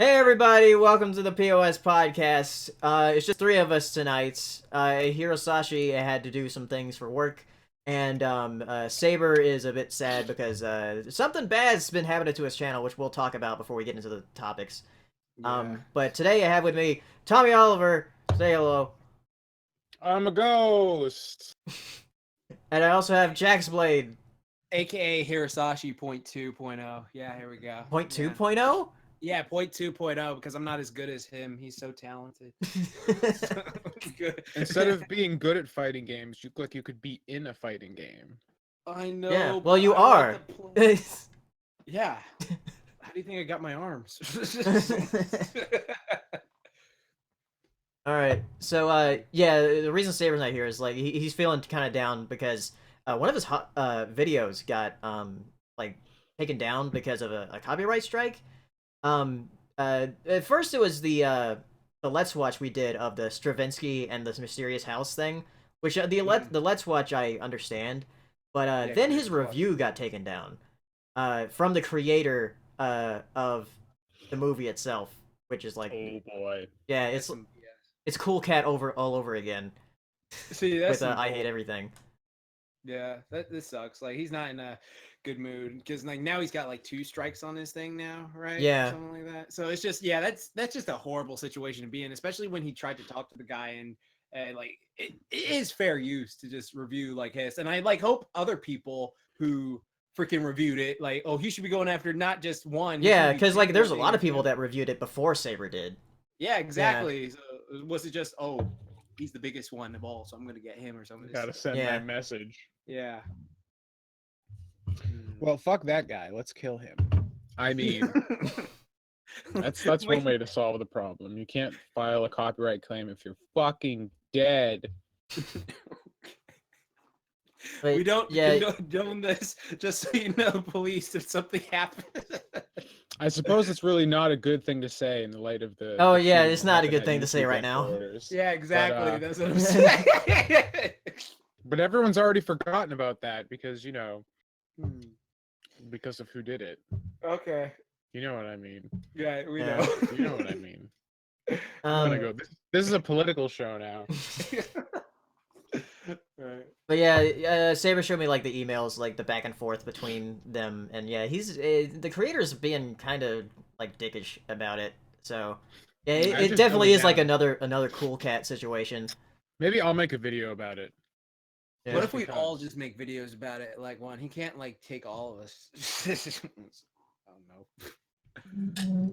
Hey everybody, welcome to the POS Podcast. It's just three of us tonight. Hirosashi had to do some things for work, and Saber is a bit sad because something bad's been happening to his channel, which we'll talk about before we get into the topics. Yeah. But today I have with me Tommy Oliver. Say hello. I'm a ghost. And I also have Jax Blade. AKA Hirasashi 2.0. Yeah, here we go. Point 2.0? Yeah, 2.0 because I'm not as good as him. He's so talented. So good. Instead of being good at fighting games, you look like you could be in a fighting game. I know. Yeah, well, but you I are. like the play. Yeah. How do you think I got my arms? All right. So, yeah, the reason Saber's not here is like he's feeling kind of down because one of his videos got like taken down because of a copyright strike. At first it was the Let's Watch we did of the Stravinsky and the Mysterious House thing, which the Let's Watch I understand, but Yeah, then Let's his Watch. review got taken down from the creator of the movie itself, which is like Oh boy. yeah, That's some BS. it's Cool Cat all over again See, that's with some I bull. Hate Everything. Yeah, this sucks. Like he's not in a good mood because like now he's got like 2 strikes on his thing now, right? Yeah. Something like that. So it's just that's just a horrible situation to be in, especially when he tried to talk to the guy and like it is fair use to just review like his. And I like hope other people who freaking reviewed it like, oh, he should be going after not just one. Yeah, because like there's a lot of people that reviewed it before Saber did. Yeah, exactly. So was it just he's the biggest one of all, so I'm gonna get him or something? Gotta send Yeah. my message. Yeah. Well, fuck that guy. Let's kill him. I mean, that's one way to solve the problem. You can't file a copyright claim if you're fucking dead. But, We don't yeah. condone this, just so you know, police, if something happens. I suppose it's really not a good thing to say in the light of the. Oh the yeah, shooting it's that not a happened good at thing to say YouTube right now. headquarters. Yeah, exactly. But, That's what I'm saying. But everyone's already forgotten about that because Hmm. because of who did it. Okay. You know what I mean. Yeah, we Yeah. know. You know what I mean. I'm gonna go. This is a political show now. Right. But yeah, Saber showed me like the emails, like the back and forth between them, and yeah, he's the creator's being kind of like dickish about it. So yeah, I it just definitely dumb it is like down. another Cool Cat situation. Maybe I'll make a video about it. Yeah. What if we because- all just make videos about it? Like one, he can't like take all of us. I don't know.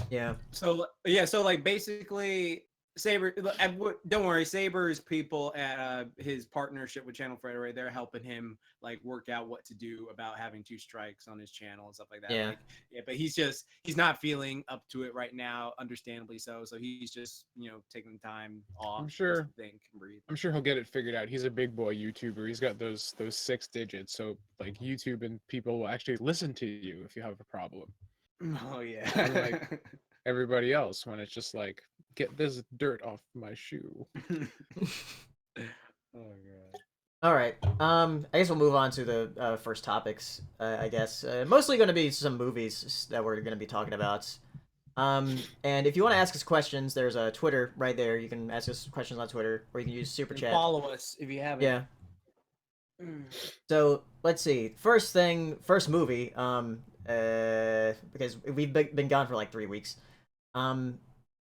Yeah. So yeah, so like basically, Saber. Don't worry, Saber's people at his partnership with Channel Frederator, they're helping him like work out what to do about having 2 strikes on his channel and stuff like that. Yeah. Like, yeah, but he's not feeling up to it right now, understandably so. So he's just taking the time off. I'm sure. To think and breathe. I'm sure he'll get it figured out. He's a big boy YouTuber. He's got those 6 digits. So like YouTube and people will actually listen to you if you have a problem. Oh yeah. Unlike everybody else when it's just like, get this dirt off my shoe. Oh god. All right. I guess we'll move on to the first topics. I guess mostly going to be some movies that we're going to be talking about. And if you want to ask us questions, there's a Twitter right there. You can ask us questions on Twitter, or you can use Super Chat. Follow us if you haven't. Yeah. So let's see. First movie. Because we've been gone for like 3 weeks.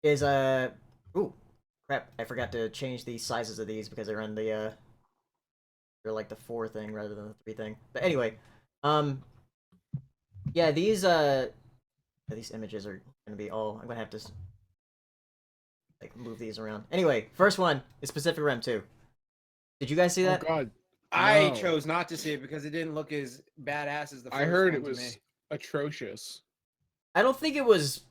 Is ooh, crap! I forgot to change the sizes of these because they're in the they're like the 4 thing rather than the 3 thing. But anyway, yeah, these images are gonna be all. I'm gonna have to like move these around. Anyway, first one is Pacific Rim 2. Did you guys see that? Oh God. I No. chose not to see it because it didn't look as badass as the first I heard one it to was me. atrocious. I don't think it was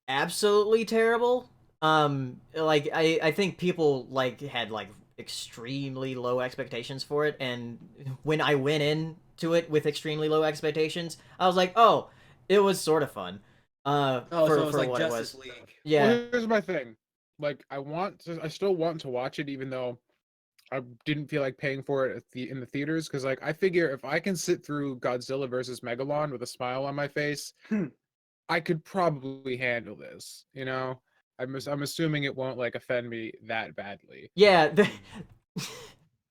absolutely terrible. Like I think people like had like extremely low expectations for it, and when I went into it with extremely low expectations, I was like, oh, it was sort of fun. So it was like what Justice it was. League. Yeah. Well, here's my thing. Like, I still want to watch it, even though I didn't feel like paying for it in the theaters. Because, like, I figure if I can sit through Godzilla versus Megalon with a smile on my face, I could probably handle this. You know, I'm assuming it won't like offend me that badly. Yeah,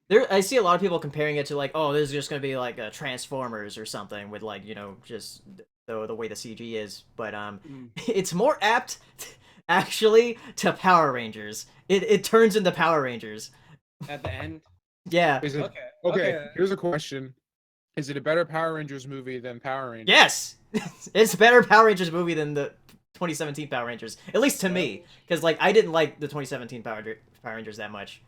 there. I see a lot of people comparing it to like, oh, this is just gonna be like a Transformers or something with like just the way the CG is, but it's more apt actually to Power Rangers. It turns into Power Rangers. At the end. Yeah. Is it Okay. okay? Here's a question: is it a better Power Rangers movie than Power Rangers? Yes, it's a better Power Rangers movie than the 2017 Power Rangers, at least to me, because like I didn't like the 2017 Power Rangers that much.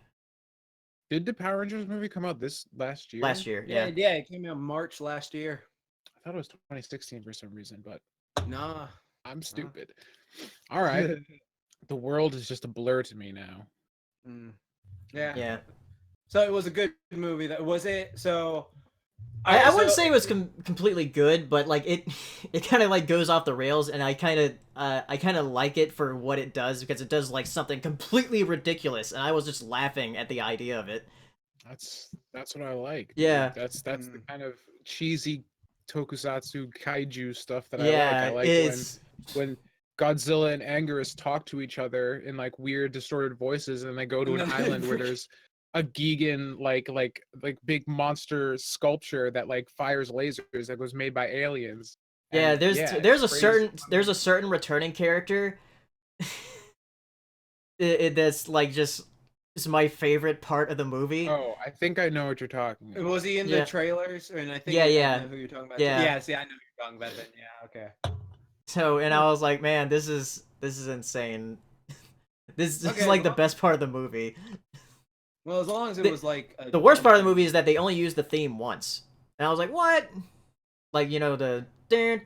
Did the Power Rangers movie come out this last year? Last year, Yeah, yeah. yeah, it came out March last year. I thought it was 2016 for some reason, but Nah. I'm stupid. All right, the world is just a blur to me now. Yeah. Yeah. So it was a good movie. That was it. So I wouldn't say it was completely good, but like it kind of like goes off the rails, and I kind of like it for what it does, because it does like something completely ridiculous, and I was just laughing at the idea of it. That's what I like. Dude. Yeah. That's the kind of cheesy tokusatsu kaiju stuff that Yeah, I like. it's when Godzilla and Anguirus talk to each other in like weird distorted voices, and they go to an island where there's a Gigan like big monster sculpture that like fires lasers that was made by aliens. yeah. And, There's a certain returning character. That's like just is my favorite part of the movie. Oh, I think I know what you're talking about. Was he in the trailers? And I think Yeah. I know who you're talking about. Yeah. Yeah, see, I know who you're talking about. Then. Yeah, okay. So, and I was like, man, this is insane. This is like the well- best part of the movie. Well, as long as it was like The worst part of the movie is that they only used the theme once, and I was like, what? Like the they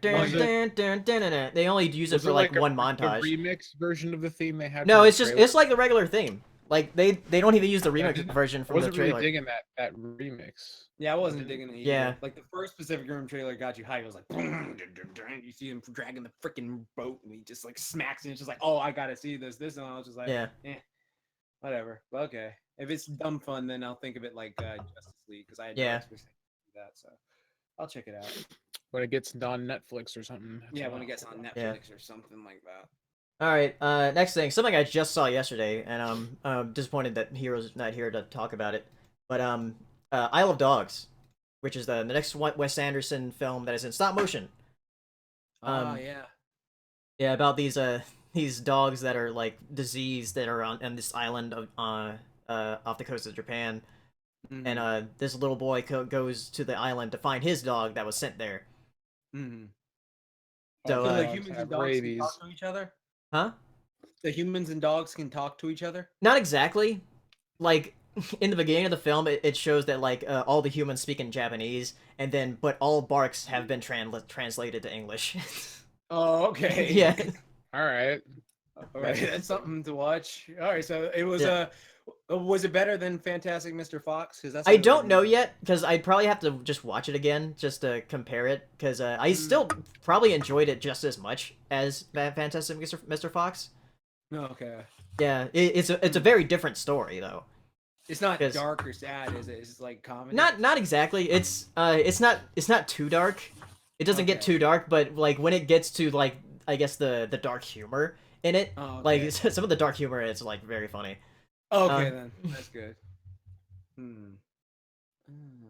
only use it for like one montage. A remix version of the theme they had. No, from it's the just trailer? it's like the regular theme. Like they don't even use the remix version I from the wasn't trailer. really digging that remix. Yeah, I wasn't digging it either. Yeah. Like the first Pacific Rim trailer got you hyped. It was like, you see him dragging the freaking boat, and he just like smacks, and it's just like, oh, I gotta see this. And I was just like, whatever. But okay, if it's dumb fun, then I'll think of it like Justice League, because I had no expectation to do that. So I'll check it out. When it gets on Netflix or something. Yeah, when it gets on Netflix or something like that. All right, next thing, something I just saw yesterday, and I'm disappointed that Hero's not here to talk about it. But Isle of Dogs, which is the next Wes Anderson film that is in stop motion. Yeah, about these dogs that are like diseased that are on this island of off the coast of Japan, and this little boy goes to the island to find his dog that was sent there. So the humans and dogs can talk to each other? Huh? The humans and dogs can talk to each other? Not exactly. Like in the beginning of the film, it shows that like all the humans speak in Japanese, but all barks have been translated to English. Oh, okay. Yeah. All right. That's something to watch. All right, so it was was it better than Fantastic Mr. Fox? Because I don't know yet, because I'd probably have to just watch it again just to compare it, because I still probably enjoyed it just as much as Fantastic Mr. Fox. Okay. Yeah, it's a very different story though. It's not dark or sad, is it? It's like comedy. Not exactly. It's not too dark. It doesn't get too dark, but like when it gets to like I guess the dark humor in it, like some of the dark humor is like very funny. Okay, then that's good.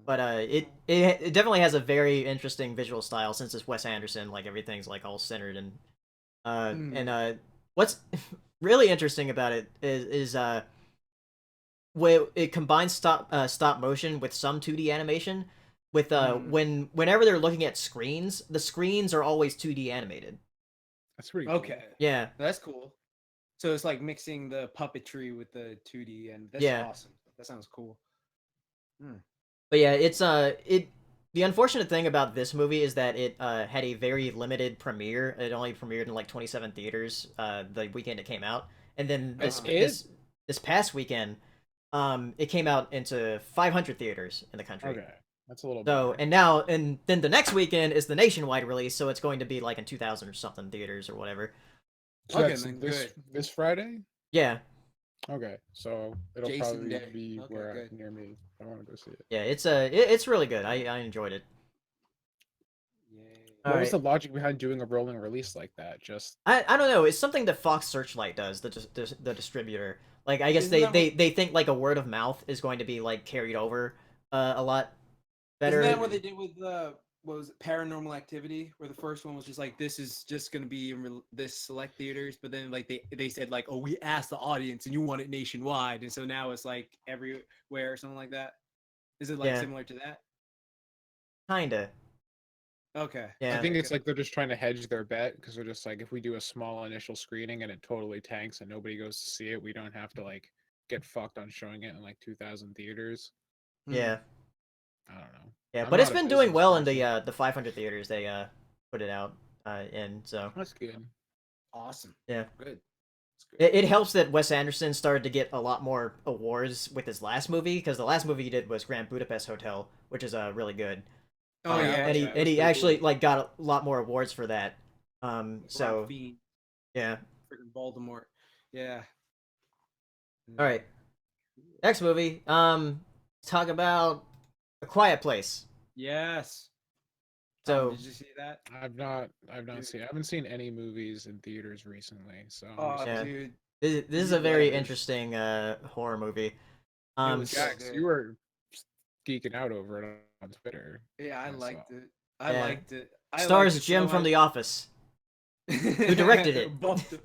But it definitely has a very interesting visual style since it's Wes Anderson. Like everything's like all centered and what's really interesting about it is where it combines stop motion with some 2D animation. With whenever they're looking at screens, the screens are always 2D animated. That's pretty cool. Okay. Yeah. That's cool. So it's like mixing the puppetry with the 2D, and that's awesome. That sounds cool. But yeah, it's the unfortunate thing about this movie is that it had a very limited premiere. It only premiered in like 27 theaters the weekend it came out, and then this past weekend, it came out into 500 theaters in the country. Okay. That's a little so better. And then the next weekend is the nationwide release, so it's going to be like in 2,000 or something theaters or whatever. So okay, then this Friday? Yeah. Okay, so it'll probably be near me. I want to go see it. Yeah, it's really good. I enjoyed it. All What was right. the logic behind doing a rolling release like that? Just I don't know. It's something that Fox Searchlight does, the distributor. Like I guess Isn't that what, they think like a word of mouth is going to be like carried over a lot isn't that better. what they did with what was it, Paranormal Activity, where the first one was just like this is just gonna be in this select theaters, but then like they said like, oh, we asked the audience and you want it nationwide, and so now it's like everywhere or something like that. Is it like Yeah, similar to that? kinda. Okay, I Yeah. think okay, it's good. like they're just trying to hedge their bet because they're just like, if we do a small initial screening and it totally tanks and nobody goes to see it, we don't have to like get fucked on showing it in like 2,000 theaters. Hmm. Yeah. I don't know. Yeah. I'm But it's not a been doing business well in person. the 500 theaters they put it out in. So That's good. Awesome. yeah. Good. That's good. It helps that Wes Anderson started to get a lot more awards with his last movie because the last movie he did was Grand Budapest Hotel, which is really good. Oh Yeah, I yeah, And watched he yeah. that. It and was he pretty actually cool. like got a lot more awards for that. Rob So Fiend, yeah. freaking Voldemort. Yeah. All right. Next movie. Talk about A Quiet Place. Yes. Tom, So did you see that? I've not Dude. seen. I haven't seen any movies in theaters recently, so I'm Oh, just yeah, dude, this is a read very letters. interesting horror movie. It was so Jax. You good. were geeking out over it on Twitter. Yeah, I I saw. liked it. I Yeah, liked it. I liked stars it Jim so from much. The Office, who directed it. buffed up,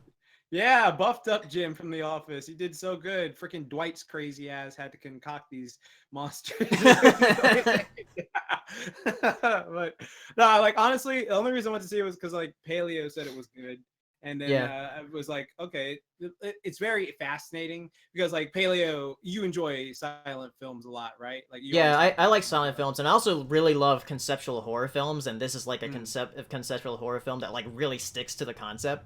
yeah, buffed up Jim from The Office. He did so good. Freaking Dwight's crazy ass had to concoct these monsters. But no, like honestly, the only reason I went to see it was because like Paleo said it was good. And then Yeah, I was like, okay, it's very fascinating because like Paleo, you enjoy silent films a lot, right? Like you yeah, always talk I about like them. silent films, and I also really love conceptual horror films. And this is like a Mm. conceptual horror film that like really sticks to the concept.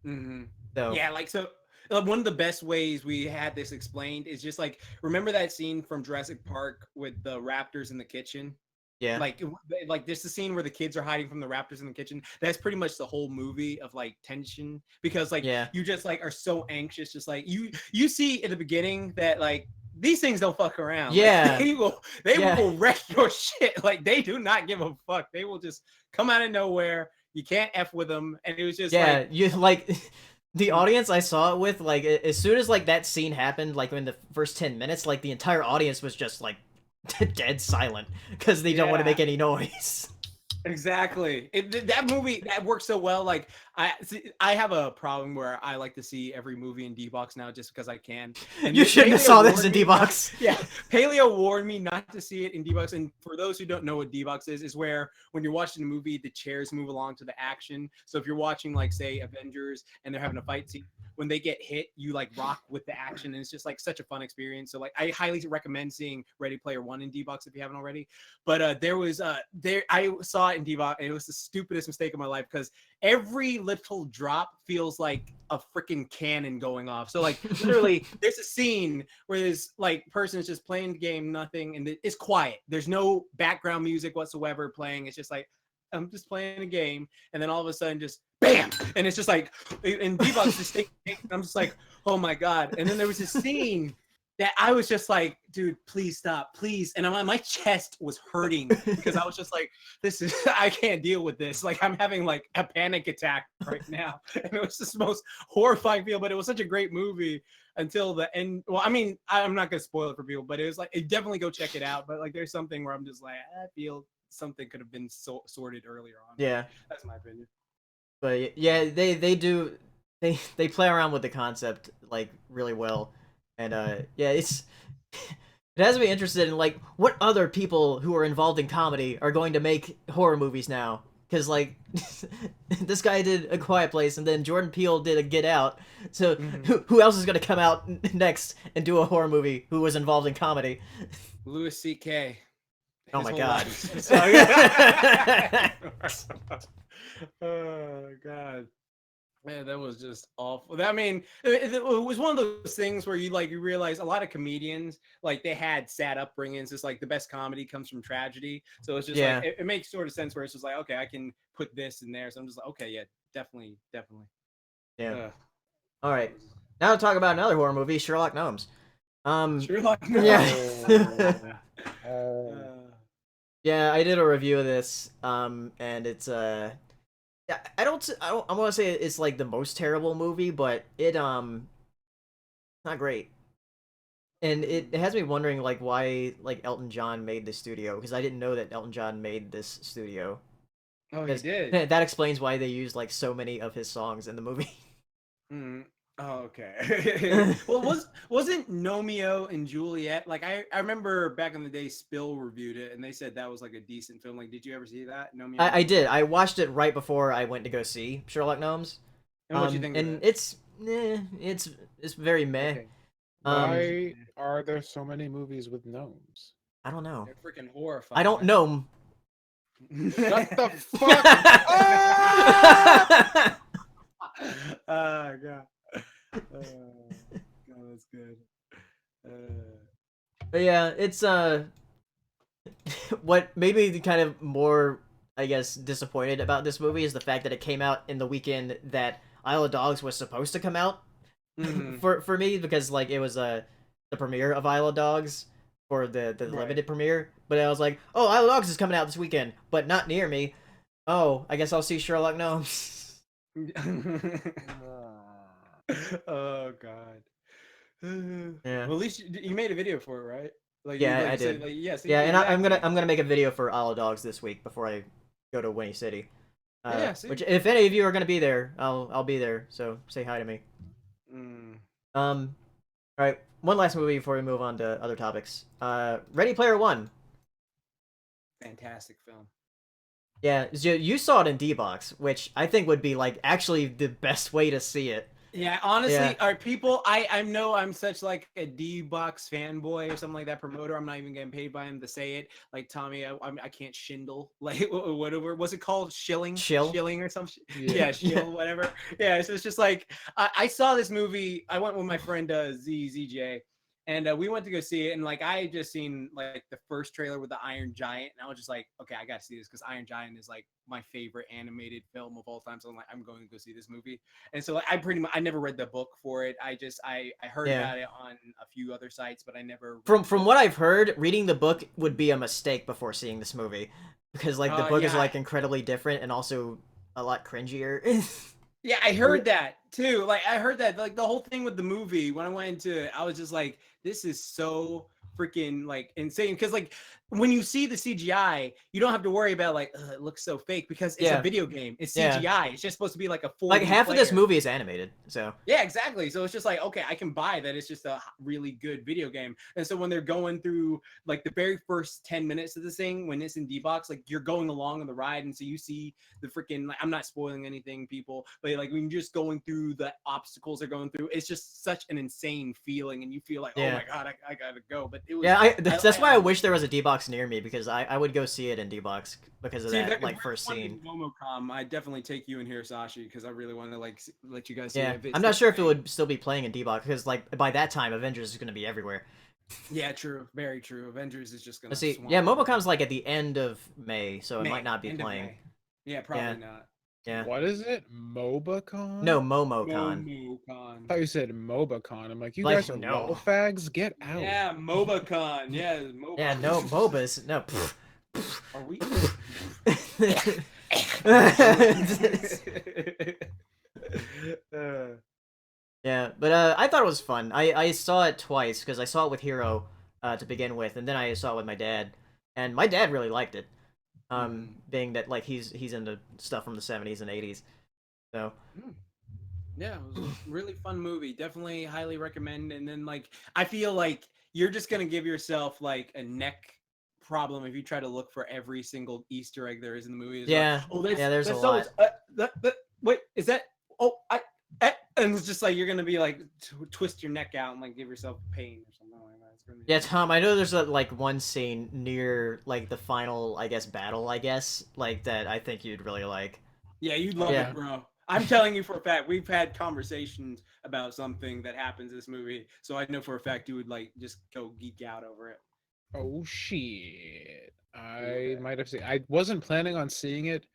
Hmm. So Yeah, like so. One of the best ways we had this explained is just like remember that scene from Jurassic Park with the raptors in the kitchen. yeah, Like there's the scene where the kids are hiding from the raptors in the kitchen. That's pretty much the whole movie of like tension because like yeah, you just like are so anxious. Just like you see at the beginning that like these things don't fuck around. Like yeah, they yeah, will wreck your shit. Like they do not give a fuck. They will just come out of nowhere. You can't f with them, and it was just yeah. like You like the audience I saw it with. Like as soon as like that scene happened, like in the first 10 minutes, like the entire audience was just like dead silent because they don't want to yeah. make any noise. Exactly. That movie that works so well. Like I have a problem where I like to see every movie in D-Box now just because I can. And You shouldn't have Paleo saw this warned in me not. D-Box. Yeah, Paleo warned me not to see it in D-Box. And for those who don't know what D-Box is where when you're watching a movie, the chairs move along to the action. So if you're watching like say Avengers and they're having a fight scene, when they get hit, you like rock with the action, and it's just like such a fun experience. So like I highly recommend seeing Ready Player One in D-Box if you haven't already. But there was there I saw it in D-Box, and it was the stupidest mistake of my life because every little drop feels like a freaking cannon going off. So like literally, there's a scene where this like person is just playing the game, nothing, and it's quiet. There's no background music whatsoever playing. It's just like I'm just playing a game, and then all of a sudden, just bam, and it's just like in D-Box just I'm just like, oh my god. And then there was this scene that I was just like, dude, please stop, please. And my chest was hurting because I was just like, this is I can't deal with this. Like I'm having like a panic attack right now. And it was just the most horrifying feel, but it was such a great movie until the end. Well, I mean, I'm not gonna spoil it for people, but it was like definitely go check it out. But like there's something where I'm just like, I feel something could have been sorted earlier on, but Yeah, that's my opinion. but yeah, they do they play around with the concept like really well, and yeah, it has me interested in like what other people who are involved in comedy are going to make horror movies now. Because like this guy did A Quiet Place, and then Jordan Peele did a Get Out. So Mm-hmm. who else is gonna come out next and do a horror movie who was involved in comedy? Louis C.K. Oh His my whole god. life. Oh god. Man, that was just awful. I mean, it was one of those things where you realize a lot of comedians like they had sad upbringings. It's like the best comedy comes from tragedy, so it's just like Yeah, it makes sort of sense where it's just like okay, I can put this in there. So I'm just like okay, yeah, definitely, definitely. yeah. Uh, All right. Now to talk about another horror movie, Sherlock Gnomes. Sherlock Yeah. Gnomes. Oh, Yeah, I did a review of this, and it's yeah, I want to say it's like the most terrible movie, but not great. And it has me wondering like why like Elton John made this studio because I didn't know that Elton John made this studio. Oh, he Because did. that explains why they used like so many of his songs in the movie. Mm. Oh, okay. Well, wasn't Nomeo and Juliet like I remember back in the day Spill reviewed it and they said that was like a decent film. Like, did you ever see that? Nomeo and I did. Juliet? I watched it right before I went to go see Sherlock Gnomes. And what you think of And it? it's very meh. Okay. Um, Why are there so many movies with gnomes? I don't know. They're freaking I horrifying, don't man. know. Shut the fuck up! Oh god. God, that's good. But yeah, it's what made me kind of more, I guess, disappointed about this movie is the fact that it came out in the weekend that Isle of Dogs was supposed to come out. Mhm. For me because like it was the premiere of Isle of Dogs for the Right. limited premiere, but I was like, oh, Isle of Dogs is coming out this weekend, but not near me. Oh, I guess I'll see Sherlock Gnomes. Oh god. Yeah, Well, at least you made a video for it, right? Like you yeah, I said, did. like yes, Yeah, and exactly. I'm gonna make a video for Isle of Dogs this week before I go to Winnie City. Yeah, Which see. if any of you are gonna be there, I'll be there. So say hi to me. Mm, All right, one last movie before we move on to other topics. Ready Player One. fantastic film. Yeah, so you saw it in D-Box, which I think would be like actually the best way to see it. Yeah, Yeah, honestly, are people? I know I'm such like a D-Box fanboy or something like that. Promoter, I'm not even getting paid by him to say it. Like Tommy, I can't shindle like whatever. What's it called? chill. Shilling or something. Yeah. Yeah, shill, whatever. Yeah, so it's just like I saw this movie. I went with my friend ZJ, and we went to go see it. And like I had just seen like the first trailer with the Iron Giant, and I was just like, okay, I got to see this because Iron Giant is like my favorite animated film of all time. So I'm like, I'm going to go see this movie. And so like, I pretty much I never read the book for it. I heard Yeah. about it on a few other sites, but I never read From the from book. what I've heard, reading the book would be a mistake before seeing this movie because like the book is Yeah, like incredibly different and also a lot cringier. yeah, I heard that too. Like I heard that like the whole thing with the movie when I went into it, I was just like, this is so freaking like insane because like when you see the CGI, you don't have to worry about like it looks so fake because it's a Yeah, video game. It's yeah. CGI. It's just supposed to be like a Like 4D half of this player. movie is animated, so Yeah, exactly. So it's just like, okay, I can buy that it's just a really good video game. And so when they're going through like the very first 10 minutes of this thing, when it's in D-Box, like you're going along on the ride. And so you see the freaking, like, I'm not spoiling anything, people, but like when you're just going through the obstacles they're going through, it's just such an insane feeling. And you feel like, oh yeah. my God, I gotta go. But it was, Yeah, that's why I honestly, wish there was a D-Box near me because I would go see it in D-Box because of see, that if like we're first going to scene. MomoCom, I definitely take you in here, Sashi, because I really want to like let you guys see it. Yeah, If it's I'm the not sure if it same. would still be playing in D-Box because like by that time Avengers is going to be everywhere. Yeah, true. Very true. Avengers is just Let's gonna see. swamp Yeah, everything. MomoCon's like at the end of May, so it might May, not be end of playing. May. Yeah, Yeah, probably not. yeah. What is it? MobaCon? No, I MomoCon. MomoCon. thought you said MobaCon. I'm like, you Like guys are lol no. fags. Get out. Yeah, MobaCon. Yeah, Yeah, no MoBA. MOBAs. No. Are we? uh, Yeah, but I thought it was fun. I saw it twice because I saw it with Hero to begin with, and then I saw it with my dad, and my dad really liked it. Being that like he's into stuff from the 70s and 80s. So yeah, it was a really fun movie. Definitely highly recommend. And then like I feel like you're just gonna give yourself like a neck problem if you try to look for every single Easter egg there is in the movie. It's like, yeah, oh, yeah, there's a that's so lot. wait, is that oh and it's just like you're gonna be like twist your neck out and like give yourself pain or something like that. It's gonna be Yeah, Tom, I know there's like one scene near like the final, I guess, battle, I guess, like that I think you'd really like. yeah, you'd Oh love Yeah. it, bro. I'm telling you for a fact. We've had conversations about something that happens in this movie, so I know for a fact you would like just go geek out over it. Oh shit. I Okay. might have seen I wasn't planning on seeing it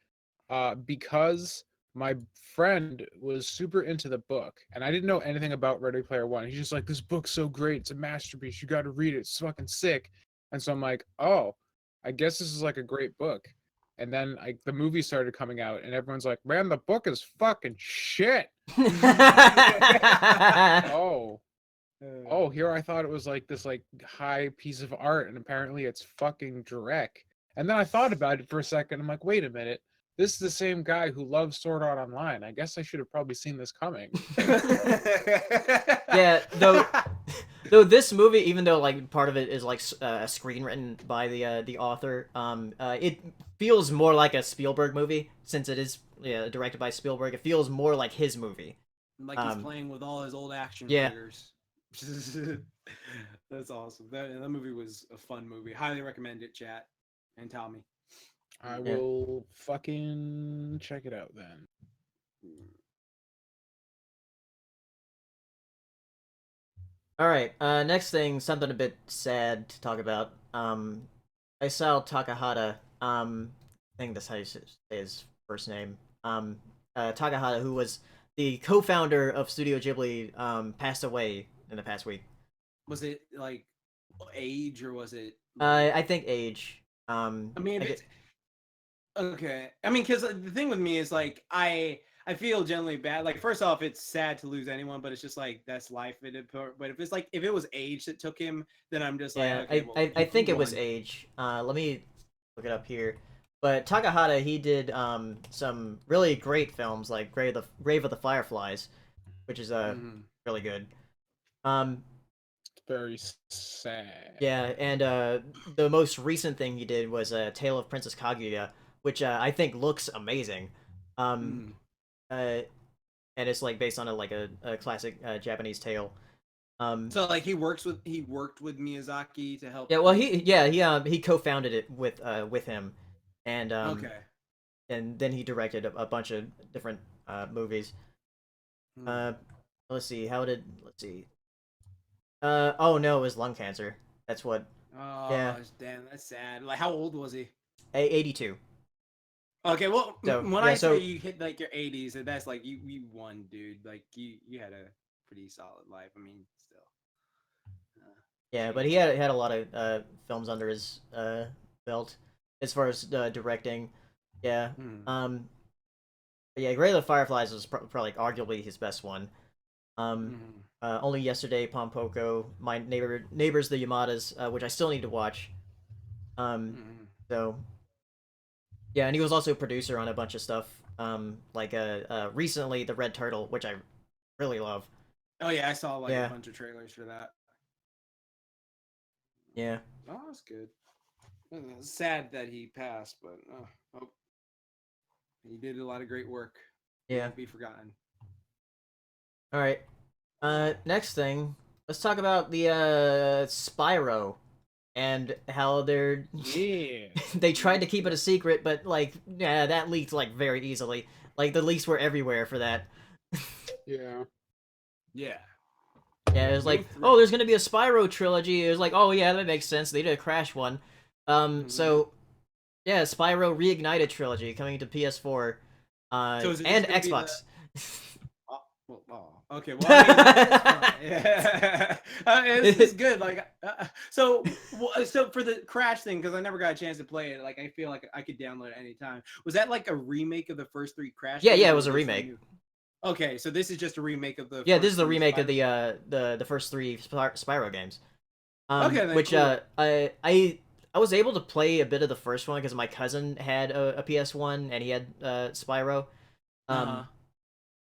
because my friend was super into the book and I didn't know anything about Ready Player One. He's just like, this book's so great, it's a masterpiece, you gotta read it, it's fucking sick. And so I'm like, oh, I guess this is like a great book. And then like the movie started coming out, and everyone's like, "Man, the book is fucking shit." Oh, oh, here I thought it was like this like high piece of art, and apparently it's fucking Drek. And then I thought about it for a second. I'm like, wait a minute. This is the same guy who loves Sword Art Online. I guess I should have probably seen this coming. Yeah, though this movie, even though like part of it is like a screen written by the author, it feels more like a Spielberg movie since it is directed by Spielberg. It feels more like his movie. Like he's playing with all his old action Yeah. figures. That's awesome. That movie was a fun movie. Highly recommend it, chat and Tommy. I will fucking check it out then. All right. Next thing, something a bit sad to talk about. Isao Takahata. I think that's how you say his first name. Takahata, who was the co-founder of Studio Ghibli, passed away in the past week. Was it like age or was it? I think age. I mean, if it's okay. I mean, because the thing with me is like I feel generally bad. Like first off, it's sad to lose anyone, but it's just like that's life. But if it's like if it was age that took him, then I'm just like okay, I think it was age. Let me look it up here. But Takahata, he did some really great films like Grave of the Fireflies, which is really good. Very sad. Yeah, and the most recent thing he did was Tale of Princess Kaguya, which I think looks amazing. And it's like based on a classic Japanese tale. So like he worked with Miyazaki to help. Yeah, well he co-founded it with him, and okay, and then he directed a bunch of different movies. Let's see. Oh no, it was lung cancer. That's what. Oh yeah. Damn, that's sad. Like how old was he? 82. Okay, well, So, when I say you hit like your 80s, that's like you won, dude. Like you had a pretty solid life. I mean, still. Yeah, but he had a lot of films under his belt as far as directing. Yeah. Yeah, Grave of the Fireflies was probably arguably his best one. Only Yesterday, Pompoko, My Neighbors the Yamadas, which I still need to watch. So yeah, and he was also a producer on a bunch of stuff. Recently The Red Turtle, which I really love. Oh yeah, I saw a bunch of trailers for that. Yeah. Oh, that's good. It's sad that he passed, but he did a lot of great work. Yeah. Won't be forgotten. All right. Next thing, let's talk about the Spyro and how they tried to keep it a secret, but that leaked very easily. Like the leaks were everywhere for that. Yeah. Yeah. Yeah, it was like, oh, there's gonna be a Spyro trilogy. It was like, oh yeah, that makes sense. They did a Crash one. So yeah, Spyro Reignited trilogy coming to PS4 and Xbox. Okay. Well, I mean, yeah, it's good. So for the Crash thing, because I never got a chance to play it. Like, I feel like I could download it anytime. Was that like a remake of the first 3 Crash? Yeah, it was a remake. Okay, so this is just a remake of the. Yeah, this is a remake of the first 3 Spyro games. Okay, which cool. I was able to play a bit of the first one because my cousin had a PS1 and he had Spyro.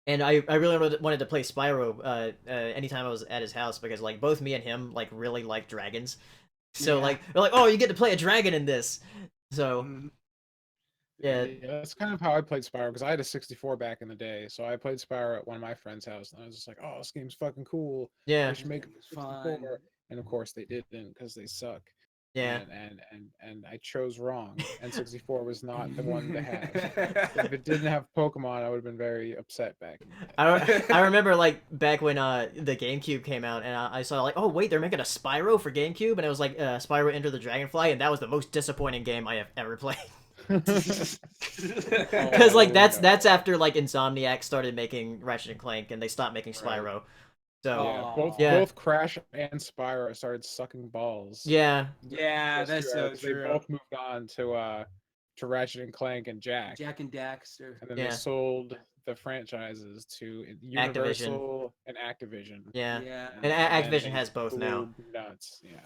And I really wanted to play Spyro anytime I was at his house because both me and him really like dragons. So we're like, oh, you get to play a dragon in this. So yeah, that's kind of how I played Spyro because I had a 64 back in the day. So I played Spyro at one of my friend's house, and I was just like, oh, this game's fucking cool. Yeah, I should make it 64. And of course they didn't because they suck. Yeah, and I chose wrong. N64 was not the one to have. If it didn't have Pokemon, I would have been very upset back. I remember back when the GameCube came out, and I saw oh wait, they're making a Spyro for GameCube, and it was Spyro Enter the Dragonfly, and that was the most disappointing game I have ever played. Because that's after Insomniac started making Ratchet and Clank, and they stopped making Spyro. So Yeah, yeah. both Crash and Spyro started sucking balls. Yeah, Yeah, that's so They true. both moved on to Ratchet and Clank and Jack, Jack and Daxter. and then they Yeah. sold the franchises to Activision. Universal and Activision. Yeah. Yeah. And then Activision they has both now. flew nuts. Yeah,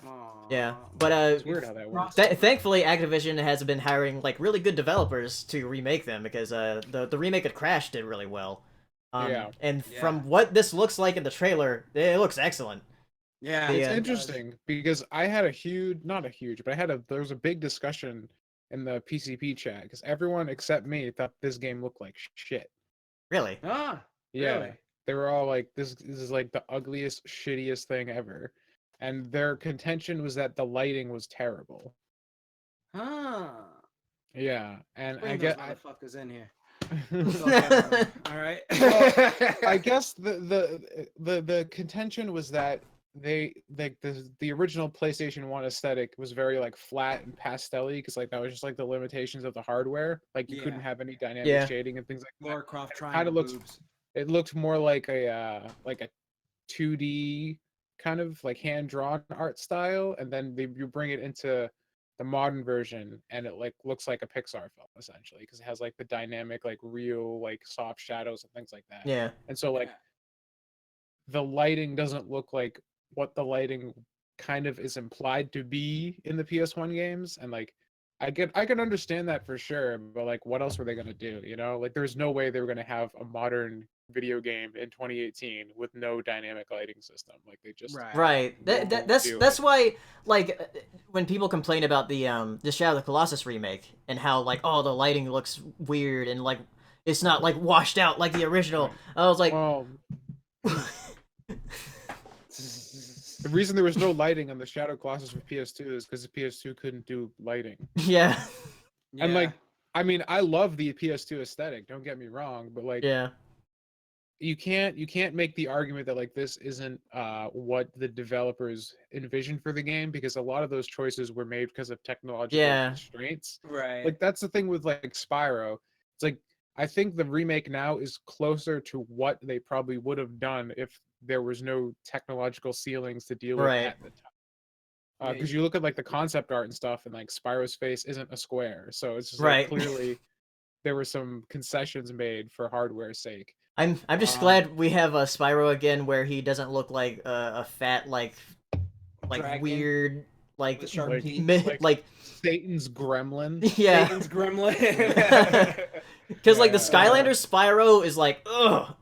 Yeah, Aw. but it's weird how that works. thankfully Activision has been hiring like really good developers to remake them because the remake of Crash did really well. Yeah. And Yeah. from what this looks like in the trailer, it looks excellent. Yeah, Yeah. It's It interesting because I had there was a big discussion in the PCP chat because everyone except me thought this game looked like shit. Really? Ah, Yeah, really? they were all like, this is like the ugliest, shittiest thing ever," and their contention was that the lighting was terrible. Huh. Yeah, and Bring I those get, motherfuckers in here. Yeah. All right. I guess the contention was that the original PlayStation 1 aesthetic was very like flat and pastel-y because like that was just like the limitations of the hardware. Like you couldn't Yeah. have any dynamic Yeah. shading and things like that. Lara Croft trying Kinda looks boobs. It looked more like a 2D kind of like hand-drawn art style, and then you bring it into the modern version and it like looks like a Pixar film essentially because it has like the dynamic like real like soft shadows and things like that. Yeah. And so like Yeah. the lighting doesn't look like what the lighting kind of is implied to be in the PS1 games, and like I can understand that for sure, but like what else were they gonna do? You know, like there's no way they were gonna have a modern video game in 2018 with no dynamic lighting system. Like they just Right. Right. won't do That's it. why like when people complain about the Shadow of the Colossus remake and how like oh the lighting looks weird and like it's not like washed out like the original. Right. I was like Well, the reason there was no lighting on the Shadow Colossus for PS2 is because the PS2 couldn't do lighting. yeah. And Yeah. like, I mean, I love the PS2 aesthetic. Don't get me wrong, but like, Yeah. you can't make the argument that like this isn't what the developers envisioned for the game because a lot of those choices were made because of technological Yeah. constraints. Right. Like that's the thing with like Spyro. It's like I think the remake now is closer to what they probably would have done if there was no technological ceilings to deal with Right. at the time. Because you look at like the concept art and stuff, and like Spyro's face isn't a square, so it's just Right. like clearly there were some concessions made for hardware's sake. I'm just glad we have a Spyro again where he doesn't look like a fat like Dragon weird like with sharp like- teeth. like Satan's gremlin. yeah. Satan's gremlin. Because like the Yeah. Skylander Spyro is like ugh.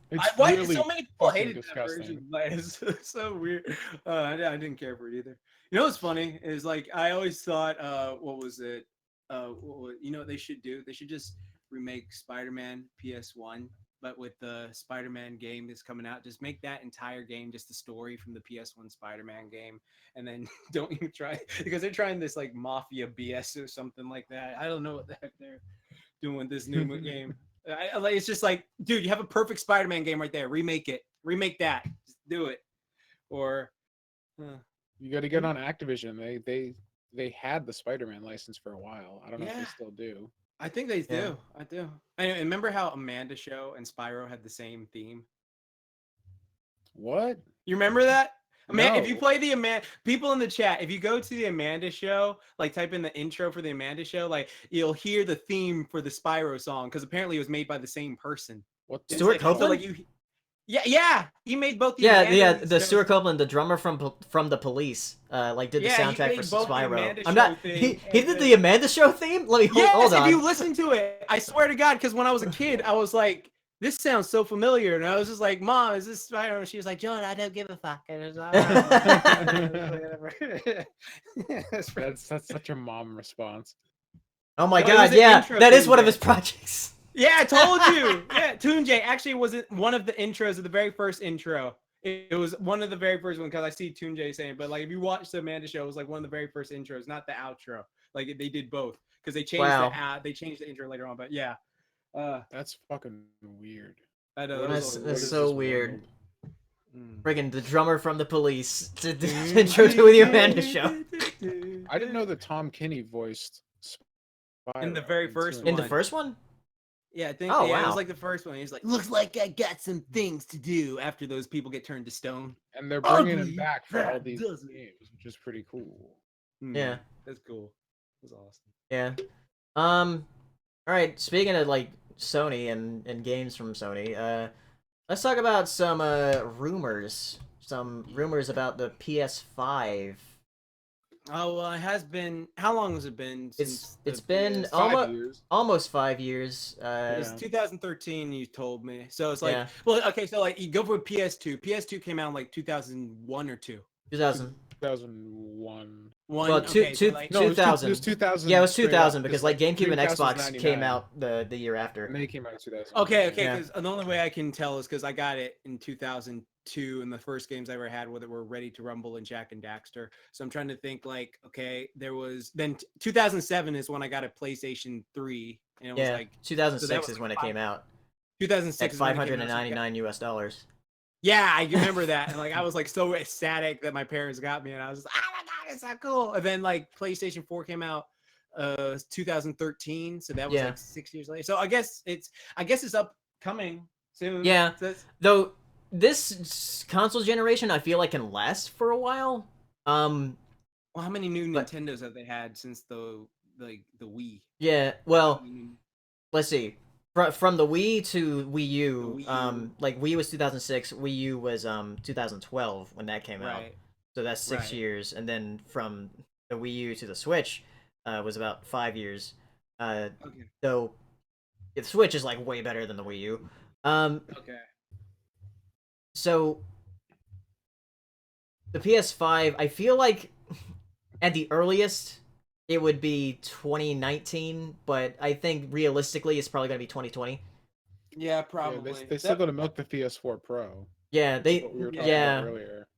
It's Why really so many people fucking hated that disgusting. version? Like, it's so weird. I didn't care for it either. You know what's funny is like I always thought, what was it? You know what they should do? They should just remake Spider-Man PS1, but with the Spider-Man game that's coming out, just make that entire game just the story from the PS1 Spider-Man game, and then don't even try because they're trying this like Mafia BS or something like that. I don't know what the heck they're doing with this new game. Like it's just like, dude, you have a perfect Spider-Man game right there. Remake it. Remake that. Just do it. Or You got to get on Activision. They had the Spider-Man license for a while. I don't know if they Yeah. still do. I think they do. Yeah. I do. I remember how Amanda Show and Spyro had the same theme. What? You remember that? If you No. play the Amanda, people in the chat, if you go to the Amanda Show, like type in the intro for the Amanda Show, like you'll hear the theme for the Spyro song because apparently it was made by the same person. What? It's Stuart like, so Copeland? like you, yeah, he made both the Yeah, Amanda yeah, and the Show- Stuart Copeland, the drummer from the Police, like did the Yeah, he soundtrack made for both the Spyro. Amanda I'm Show not. thing He and did the- the Amanda Show theme. Let me hold Yes, if on. you listen to it, I swear to God, because when I was a kid, I was like, "This sounds so familiar," and I was just like, "Mom, is this Spyro?" And she was like, "John, I don't give a fuck." And it was like, That's such a mom response. Oh my No, it was God! an Yeah, intro that is theme, one of Jay. his projects. Yeah, I told you. Yeah, Toonjay actually was one of the intros of the very first intro. It was one of the very first one because I see Toonjay saying, but like if you watch the Amanda Show, it was like one of the very first intros, not the outro. Like they did both because they changed Wow. they changed the intro later on. But yeah, That's fucking weird. I know What that is- was That's what is so this weird. world? Friggin' the drummer from the Police to intro to the Amanda Show. I didn't know that Tom Kinney voiced Spyro In the very first In the one. first one? Yeah, I think Oh, it wow. was like the first one. He's like, looks like I got some things to do after those people get turned to stone. And they're bringing him Ugly, back for all that these doesn't. games, which is pretty cool. Yeah. That's cool. That's awesome. Yeah. All right. Speaking of like Sony and games from Sony, let's talk about some rumors. Some rumors about the PS5. Oh, well, it has been. How long has it been since It's the been PS? 5 years. almost 5 years. It's 2013. You told me. So it's like, Yeah. well, okay. So like, you go for PS2. PS2 came out in like 2001 or two. 2000. 2001. One. Well, Okay, so like, No, it was 2000. 2000. Yeah, it was straight 2000 up. because It's like GameCube and Dreamcast was Xbox 99. came out the year after. And they came out in 2000. okay, Yeah. because the only way I can tell is because I got it in 2002, and the first games I ever had with it were Ready to Rumble and Jack and Daxter. So I'm trying to think like, okay, there was then 2007 is when I got a PlayStation 3, and it was Yeah, like 2006 was is like when it came out 2006 at is when it came out, so I got- $599 US. Yeah, I remember that, and like I was like so ecstatic that my parents got me, and I was just, oh my god, it's so cool. And then like PlayStation 4 came out 2013, so that was Yeah. like 6 years later. So I guess it's upcoming soon. Yeah. So Though this console generation, I feel like can last for a while. well, how many new But- Nintendos have they had since the Wii? Yeah. Well, How many- let's see. From the Wii to Wii U, The Wii U. like Wii was 2006, Wii U was 2012 when that came out. Right. So that's 6 Right. years, and then from the Wii U to the Switch was about 5 years. Okay. Though the Switch is like way better than the Wii U. Okay. So the PS5, I feel like at the earliest it would be 2019, but I think realistically it's probably going to be 2020. Yeah, Yeah, probably. they still got to milk the PS4 Pro. Yeah, Which is what we were talking yeah, about earlier.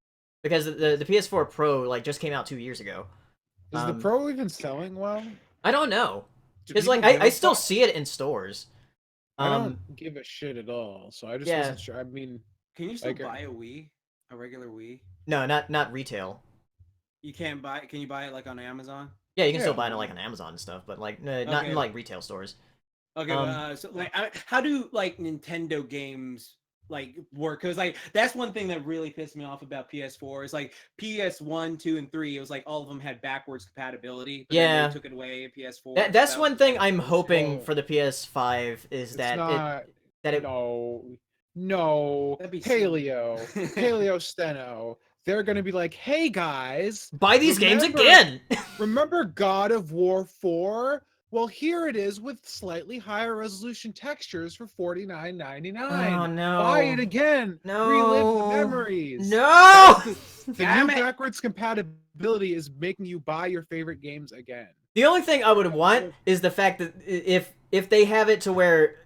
because the PS4 Pro like just came out 2 years ago. Is the Pro even selling well? I don't know. Do It's like people give I a still fuck? see it in stores. I don't give a shit at all. So I just Yeah. wasn't sure. I mean, Can you still like, buy a Wii? A regular Wii? No, not retail. You can't buy. Can you buy it like on Amazon? Yeah, you can still Yeah. buy it like on Amazon and stuff, but like not Okay. in like retail stores. Okay, so like, how do like Nintendo games like work? Because like that's one thing that really pissed me off about PS4 is like PS1, 2, and 3. It was like all of them had backwards compatibility. But then Yeah. they took it away at PS4. That's so one was thing like I'm bullshit. hoping Well, for the PS5 is it's that not. it No, That'd be silly. PaleoSteno. They're gonna be like, hey guys, buy these games remember- again. remember God of War 4? Well, here it is with slightly higher resolution textures for $49.99. Oh no. Buy it again. No. Relive the memories. No. The Damn new it. backwards compatibility is making you buy your favorite games again. The only thing I would want is the fact that if they have it to where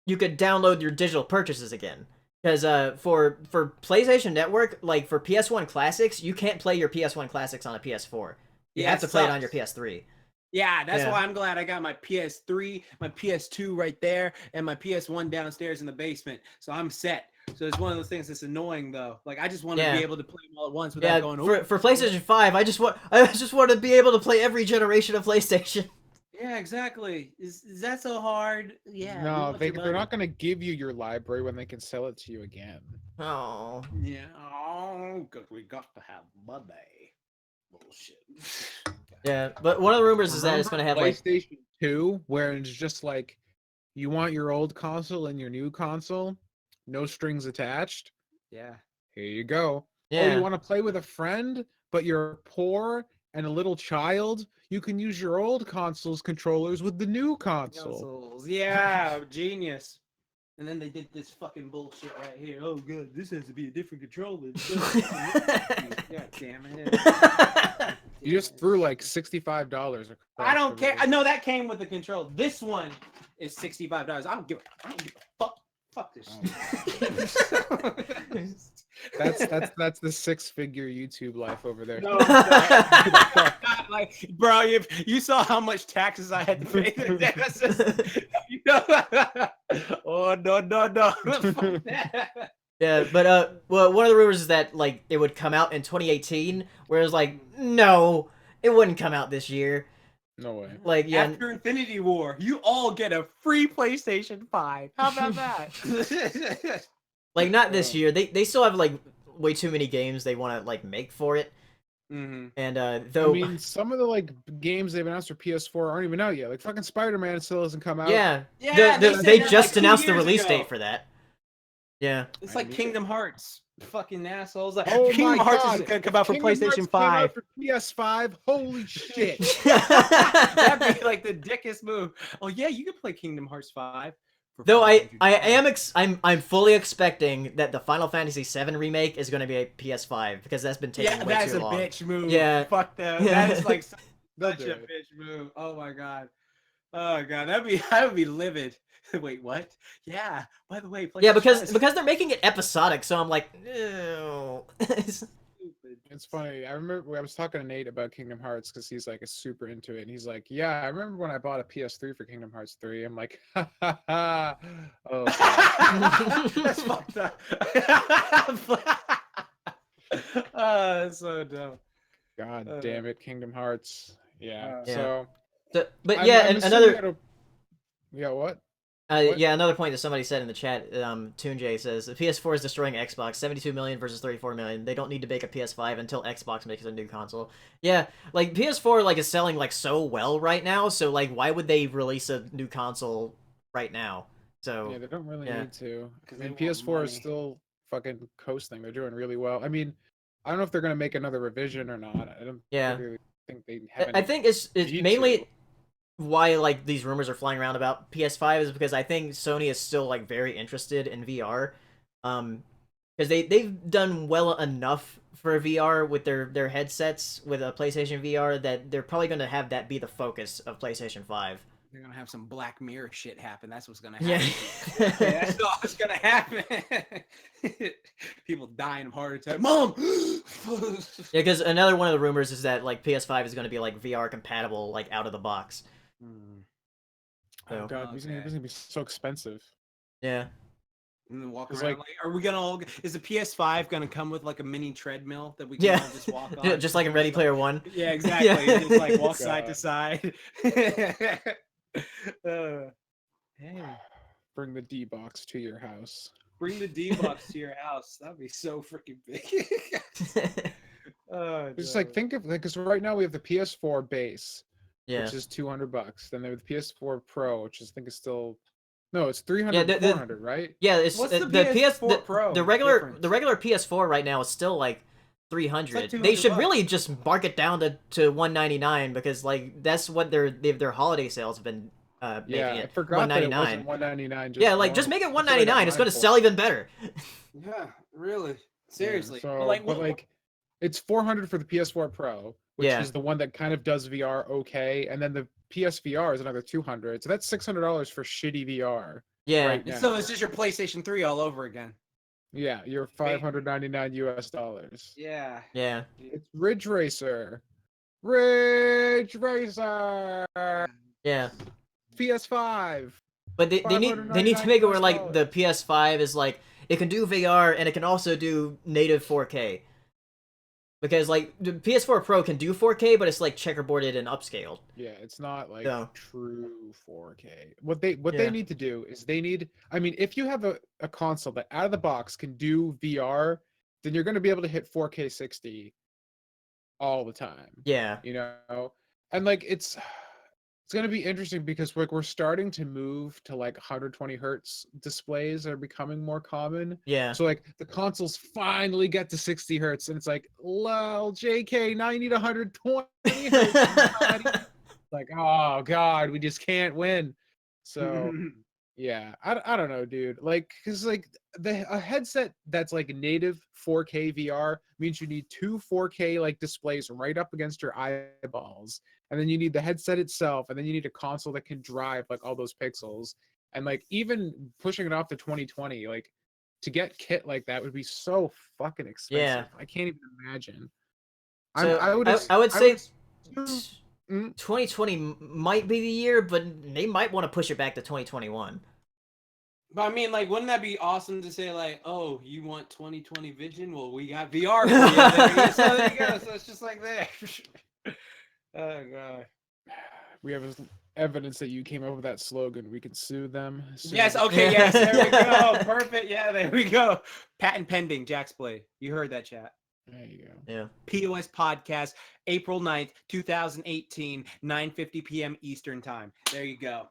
you could download your digital purchases again. Because for PlayStation Network, like for PS1 Classics, you can't play your PS1 Classics on a PS4. You Yeah, have to it play it on your sucks. PS3. Yeah, that's Yeah. why I'm glad I got my PS3, my PS2 right there, and my PS1 downstairs in the basement. So I'm set. So it's one of those things that's annoying though. Like I just want to Yeah. be able to play them all at once without Yeah, going. for PlayStation 5, I just want to be able to play every generation of PlayStation. Yeah, exactly. Is that so hard? Yeah. we No, want your they're money. not going to give you your library when they can sell it to you again. Oh. Yeah. Oh, because we got to have money. Bullshit. Yeah, but one of the rumors is that it's going to have like PlayStation 2, where it's just like you want your old console and your new console, no strings attached. Yeah. Here you go. Oh, yeah. you want to play with a friend, but you're poor and a little child? You can use your old console's controllers with the new console. Consoles. Yeah, genius. And then they did this fucking bullshit right here. Oh, good. This has to be a different controller. God damn it. You just threw like $65 across. I don't the care. board. I know that came with the control. This one is $65. I don't give a fuck. Fuck this. That's the six-figure YouTube life over there. No, God, like, bro, if you saw how much taxes I had to pay, that's just, you know, oh no. Fuck that. Yeah, but well, one of the rumors is that like it would come out in 2018, whereas like no, it wouldn't come out this year. No way. Like, yeah, After Infinity War, you all get a free PlayStation 5. How about that? like not this Oh. year. They still have like way too many games they want to like make for it. Mm-hmm. And I though, mean, some of the like games they've announced for PS4 aren't even out yet. Like fucking Spider-Man still hasn't come out. yeah, Yeah, they said they that, just like, 2 announced the years release ago. date for that. Yeah. It's like Kingdom Hearts. Fucking assholes. Like, Oh Kingdom my Hearts god! is gonna come If out for Kingdom Hearts PlayStation came 5. out for PS5. Holy shit! That'd be like the dickest move. Oh yeah, you can play Kingdom Hearts 5. For Though I $500. am I'm fully expecting that the Final Fantasy VII remake is going to be a PS5 because that's been taking Yeah, way that's too a long. bitch move. Yeah. Fuck that. Yeah. That is like They'll such do a it. bitch move. Oh my god. Oh god, I would be livid. Wait, what? Yeah. By the way, Yeah, PlayStation 5 because they're making it episodic, so I'm like, ew. stupid. It's funny. I remember I was talking to Nate about Kingdom Hearts because he's like super into it, and he's like, "Yeah, I remember when I bought a PS3 for Kingdom Hearts 3." I'm like, "Ha ha ha! Oh, That's fucked up. That's so dumb. god damn it, Kingdom Hearts." Yeah. Yeah. So, But I'm- yeah, I'm and assuming another it'll- Yeah. What? What? yeah, another point that somebody said in the chat, TuneJ says the PS4 is destroying Xbox, 72 million versus 34 million. They don't need to make a PS5 until Xbox makes a new console. Yeah, like PS4 like is selling like so well right now, so like why would they release a new console right now? So Yeah, they don't really yeah. need to. I 'Cause they mean, want PS4 is money. still fucking coasting. They're doing really well. I mean, I don't know if they're gonna make another revision or not. I don't Yeah. really think they have I any think it's need mainly to. why like these rumors are flying around about PS5 is because I think Sony is still like very interested in VR. Because they've done well enough for VR with their headsets with a PlayStation VR that they're probably going to have that be the focus of PlayStation 5. They're gonna have some Black Mirror shit happen. That's what's gonna Yeah. happen. That's all that's gonna happen. People dying of heart attack. Mom. Yeah, because another one of the rumors is that like PS5 is going to be like VR compatible like out of the box. Oh So, god, it's gonna be so expensive. yeah. And then walk It's around like- like, are we gonna all? Is the PS5 gonna come with like a mini treadmill that we can Yeah. all just walk on? Just like in Ready Player One. Yeah, exactly. Yeah. Just like walk side to God. side. Hey, Bring the D box to your house. bring the D box to your house. That'd be so freaking big. Oh, Just like think of like because right now we have the PS4 base, Yeah. which is $200. Then they have the PS4 Pro, which I think is still no, it's 300, Yeah, the- 400, right? Yeah, it's What's the the PS PS4 Pro the regular difference? PS4 right now is still like 300. It's like They should $200. really just mark it down to 199 because like that's what their holiday sales have been making Yeah, I it forgot that it 199. wasn't 199. Yeah, like just make it that's what I got 199. It's mine going to for. sell even better. Yeah, really. Yeah, Seriously. so, but but like, it's 400 for the PS4 Pro, which Yeah. is the one that kind of does VR okay, and then the PSVR is another 200. So that's $600 for shitty VR. Yeah. Right now. So it's just your PlayStation 3 all over again. Yeah, you're $599 US. Yeah. Yeah. It's Ridge Racer. Ridge Racer. Yeah. PS5. But they need to make it where like $599. the PS5 is like it can do VR and it can also do native 4K. Because like the PS4 Pro can do 4K, but it's like checkerboarded and upscaled. Yeah, it's not like No. true 4K. What they Yeah. need to do is I mean, if you have a console that out of the box can do VR, then you're gonna be able to hit 4K 60 all the time. Yeah. You know? And like it's gonna be interesting because like we're starting to move to like 120 hertz displays are becoming more common. Yeah. So like the consoles finally get to 60 hertz, and it's like, lol, JK, now you need 120 hertz. Like, oh god, we just can't win. So yeah, I don't know, dude. Like, cause like a headset that's like native 4K VR means you need two 4K like displays right up against your eyeballs, and then you need the headset itself, and then you need a console that can drive like all those pixels. And like even pushing it off to 2020, like to get kit like that would be so fucking expensive. Yeah. I can't even imagine. So I would say assume- 2020 might be the year, but they might want to push it back to 2021. But I mean, like, wouldn't that be awesome to say, like, oh, you want 2020 vision? Well, we got VR for you. So there you go. So it's just like that. Oh god. We have evidence that you came up with that slogan. We can sue them. Yes. Okay. Yes. There we go. Perfect. Yeah. There we go. Patent pending. Jack's Play. You heard that, chat. There you go. Yeah. POS Podcast, April 9th, 2018, 9:50 p.m. Eastern Time. There you go.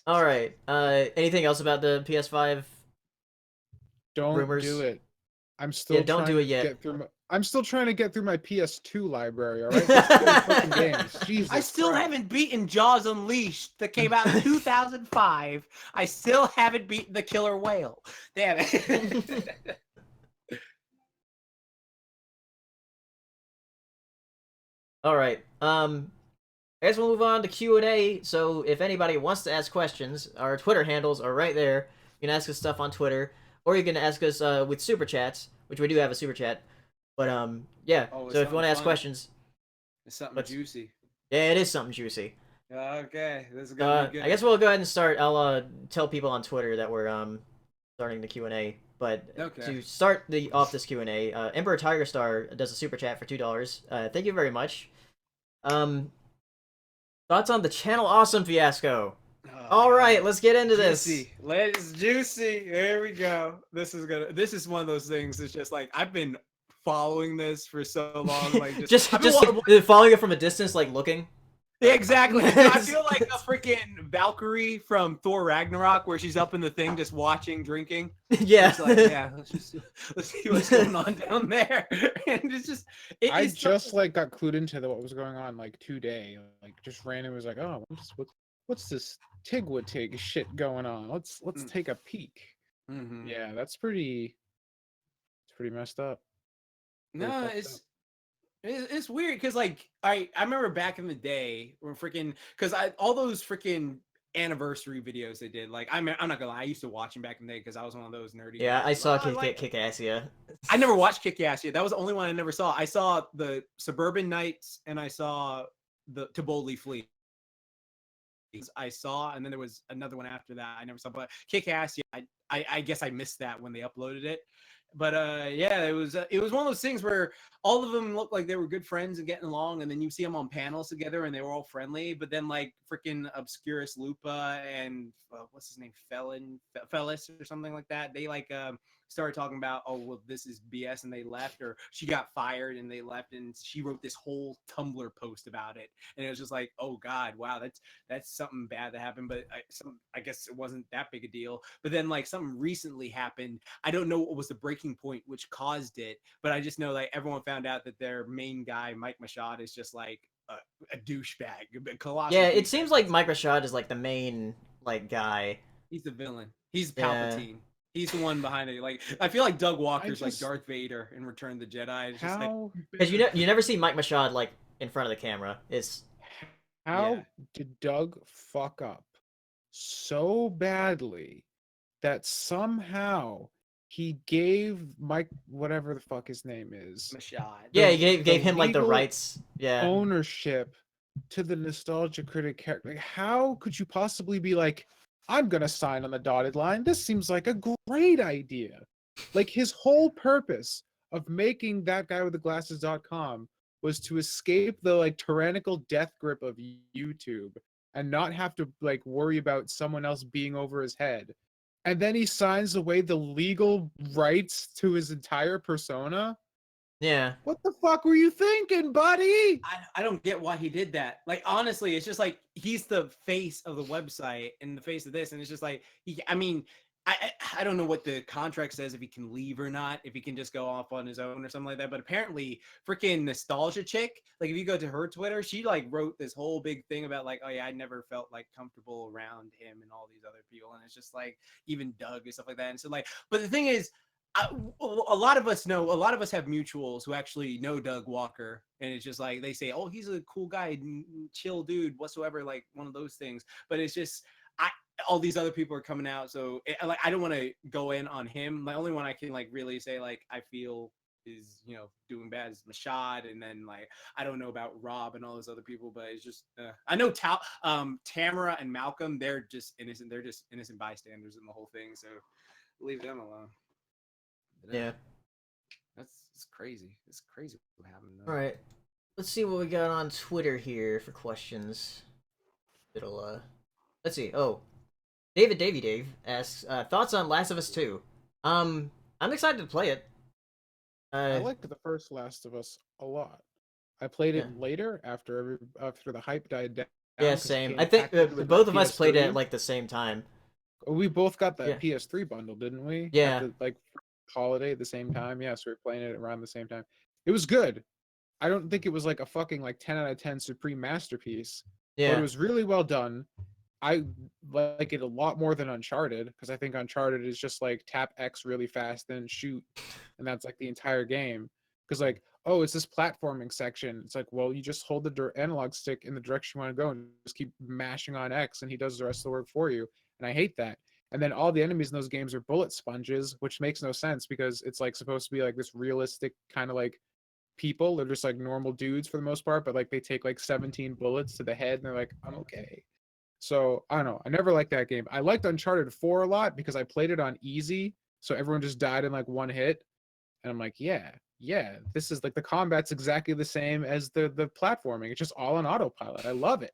All right. Anything else about the PS5 Don't rumors? do it. I'm still don't trying do it to yet. get through. I'm still trying to get through my PS2 library. All right, there's 20 fucking games. Jesus I still Christ. haven't beaten Jaws Unleashed that came out in 2005. I still haven't beaten the Killer Whale. Damn it. All right. I guess we'll move on to Q&A. So if anybody wants to ask questions, our Twitter handles are right there. You can ask us stuff on Twitter, or you can ask us with super chats, which we do have a super chat. But yeah. Oh, So if you want to ask questions, it's something juicy. Yeah, it is something juicy. Okay, this is gonna be good. I guess we'll go ahead and start. I'll tell people on Twitter that we're starting the Q&A. But to start off this Q&A, Emperor Tiger Star does a super chat for $2. Thank you very much. Thoughts on the Channel Awesome fiasco? All right, let's get into this. Let's juicy. There we go. This is one of those things. It's just like I've been following this for so long. Like just following it from a distance, like looking. Yeah, exactly. I feel like a freaking Valkyrie from Thor Ragnarok, where she's up in the thing just watching, drinking. Yeah. It's like, yeah, let's see what's going on down there. And it's just, I just like got clued into what was going on like today. Like just randomly was like, oh, what's this Tig shit going on? Let's take a peek. Mm-hmm. Yeah, it's pretty messed up. No, it's weird because like I remember back in the day when freaking because all those freaking anniversary videos they did, like I'm not gonna lie, I used to watch them back in the day because I was one of those nerdy yeah guys. I saw Kick-Ass. I never watched Kick-Ass. That was the only one I never saw. I saw the Suburban Nights and I saw the To Boldly Flee. I saw, and then there was another one after that I never saw, but Kick-Ass, yeah, I guess I missed that when they uploaded it. But yeah, it was one of those things where all of them looked like they were good friends and getting along, and then you see them on panels together and they were all friendly. But then like freaking Obscurus Lupa and what's his name, Fellis or something like that, they like started talking about, oh well, this is BS, and they left, or she got fired and they left, and she wrote this whole Tumblr post about it, and it was just like, oh god, wow, that's something bad that happened. But I guess it wasn't that big a deal. But then like something recently happened. I don't know what was the breaking point which caused it, but I just know like everyone found out that their main guy, Mike Machad, is just like a douchebag, a colossal. Yeah, it seems like Mike Machad is like the main like guy. He's the villain. He's Palpatine. Yeah. He's the one behind it. Like I feel like Doug Walker's like Darth Vader in Return of the Jedi. It's just because you never see Mike Machad like in front of the camera. How did Doug fuck up so badly that somehow he gave Mike, whatever the fuck his name is, Machad. Yeah, he gave him like the rights, ownership to the Nostalgia Critic character. Like, how could you possibly be like, I'm gonna sign on the dotted line? This seems like a great idea. Like his whole purpose of making that guy with the glasses.com was to escape the like tyrannical death grip of YouTube and not have to like worry about someone else being over his head. And then he signs away the legal rights to his entire persona. Yeah. What the fuck were you thinking, buddy? I don't get why he did that. Like, honestly, it's just like he's the face of the website and the face of this. And it's just like, I don't know what the contract says, if he can leave or not, if he can just go off on his own or something like that. But apparently, freaking Nostalgia Chick, like if you go to her Twitter, she like wrote this whole big thing about like, oh yeah, I never felt like comfortable around him and all these other people. And it's just like even Doug and stuff like that. And so like, but the thing is, a lot of us have mutuals who actually know Doug Walker, and it's just like they say, oh, he's a cool guy, chill dude, whatsoever, like one of those things. But it's just all these other people are coming out, so like I don't want to go in on him. The only one I can like really say like I feel is doing bad is Machad, and then like I don't know about Rob and all those other people, but it's just I know Tamara and Malcolm, they're just innocent bystanders in the whole thing, so leave them alone. Yeah, it's crazy. It's crazy what happened. All right. let's see what we got on Twitter here for questions. It'll let's see. Oh, Dave asks thoughts on Last of Us 2. I'm excited to play it. I liked the first Last of Us a lot. I played Yeah. it later after the hype died down. Yeah, 'cause it same. came I think packaged with both the of us played it PS3. at like the same time. We both got Yeah. that PS3 bundle, didn't we? Yeah. At the like holiday at the same time. Yeah, so we were playing it around the same time. It was good. I don't think it was like a fucking like 10 out of 10 supreme masterpiece, but it Yeah. was really well done. I like it a lot more than Uncharted because I think Uncharted is just like tap X really fast, then shoot, and that's like the entire game. Because like, oh, it's this platforming section. It's like, well, you just hold the analog stick in the direction you want to go and just keep mashing on X, and he does the rest of the work for you. And I hate that. And then all the enemies in those games are bullet sponges, which makes no sense because it's like supposed to be like this realistic kind of like people. They're just like normal dudes for the most part, but like they take like 17 bullets to the head and they're like, I'm okay. So I don't know. I never liked that game. I liked Uncharted 4 a lot because I played it on easy. So everyone just died in like one hit. And I'm like, yeah, this is like the combat's exactly the same as the platforming. It's just all on autopilot. I love it.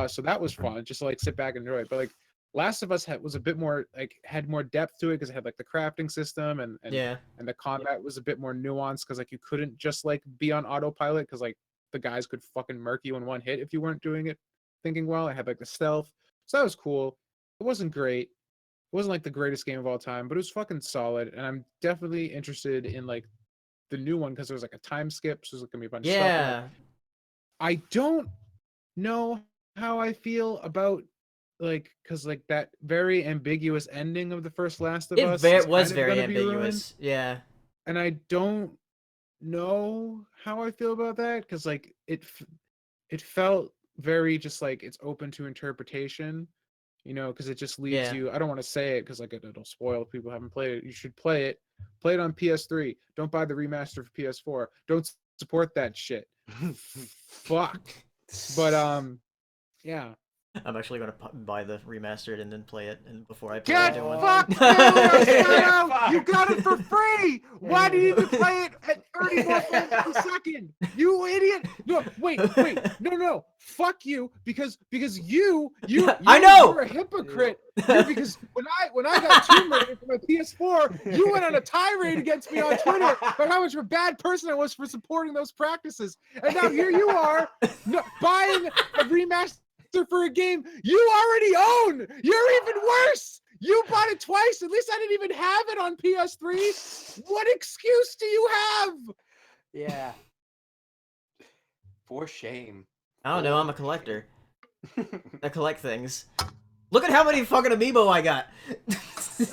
So that was fun, just to like sit back and enjoy it. But like Last of Us was a bit more like had more depth to it because it had like the crafting system and Yeah. the combat was a bit more nuanced because like you couldn't just like be on autopilot because like the guys could fucking murk you in one hit if you weren't doing it thinking well. I had like the stealth, so that was cool. It wasn't great. It wasn't like the greatest game of all time, but it was fucking solid. And I'm definitely interested in like the new one because there's like a time skip, so there's gonna be a bunch of stuff in it. Yeah. I don't know how I feel about like because like that very ambiguous ending of the first Last of Us is was kind of very gonna be ruined, ambiguous. Yeah. and I don't know how I feel about that because like it felt very just like it's open to interpretation, you know, because it just leaves Yeah. you. I don't want to say it because like it'll spoil if people haven't played it. You should play it. Play it on PS3. Don't buy the remaster for PS4. Don't support that shit. Fuck. But yeah. I'm actually gonna buy the remastered and then play it, and before I play Get the new one. fucked, Spyro! You got it for free! Why do you need to play it at 34 frames per second? You idiot! No, wait, no. Fuck you, because you I know! you're a hypocrite. Because when I got Tomb Raider for my PS4, you went on a tirade against me on Twitter about how much of a bad person I was for supporting those practices. And now here you are, buying a remaster for a game you already own. You're even worse. You bought it twice. At least I didn't even have it on PS3. What excuse do you have? Yeah. For shame. I don't know. I'm a collector. I collect things. Look at how many fucking amiibo I got. You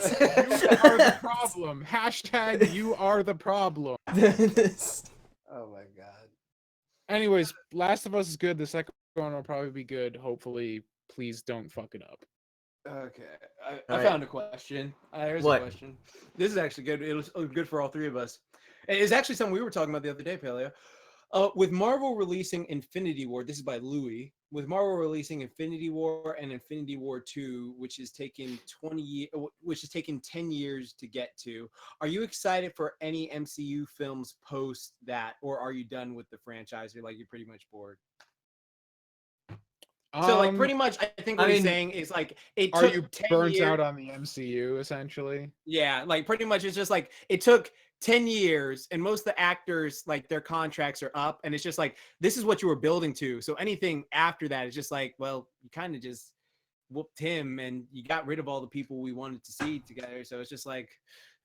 are the problem. Hashtag you are the problem. Oh my god. Anyways, Last of Us is good. The second one will probably be good. Hopefully, please don't fuck it up. Okay, I All right. found a question. Here's What? a question. This is actually good. It was good for all three of us. It's actually something we were talking about the other day, Paleo. With Marvel releasing Infinity War, this is by Louis. With Marvel releasing Infinity War and Infinity War 2, which is taking 10 years to get to, are you excited for any MCU films post that, or are you done with the franchise? Or like you're pretty much bored? So like pretty much, I think what he's saying is like it are took you 10 burnt years. out on the MCU essentially? Yeah, like pretty much it's just like it took 10 years and most of the actors like their contracts are up and it's just like this is what you were building to. So anything after that is just like, well, you kind of just whooped him and you got rid of all the people we wanted to see together. So it's just like,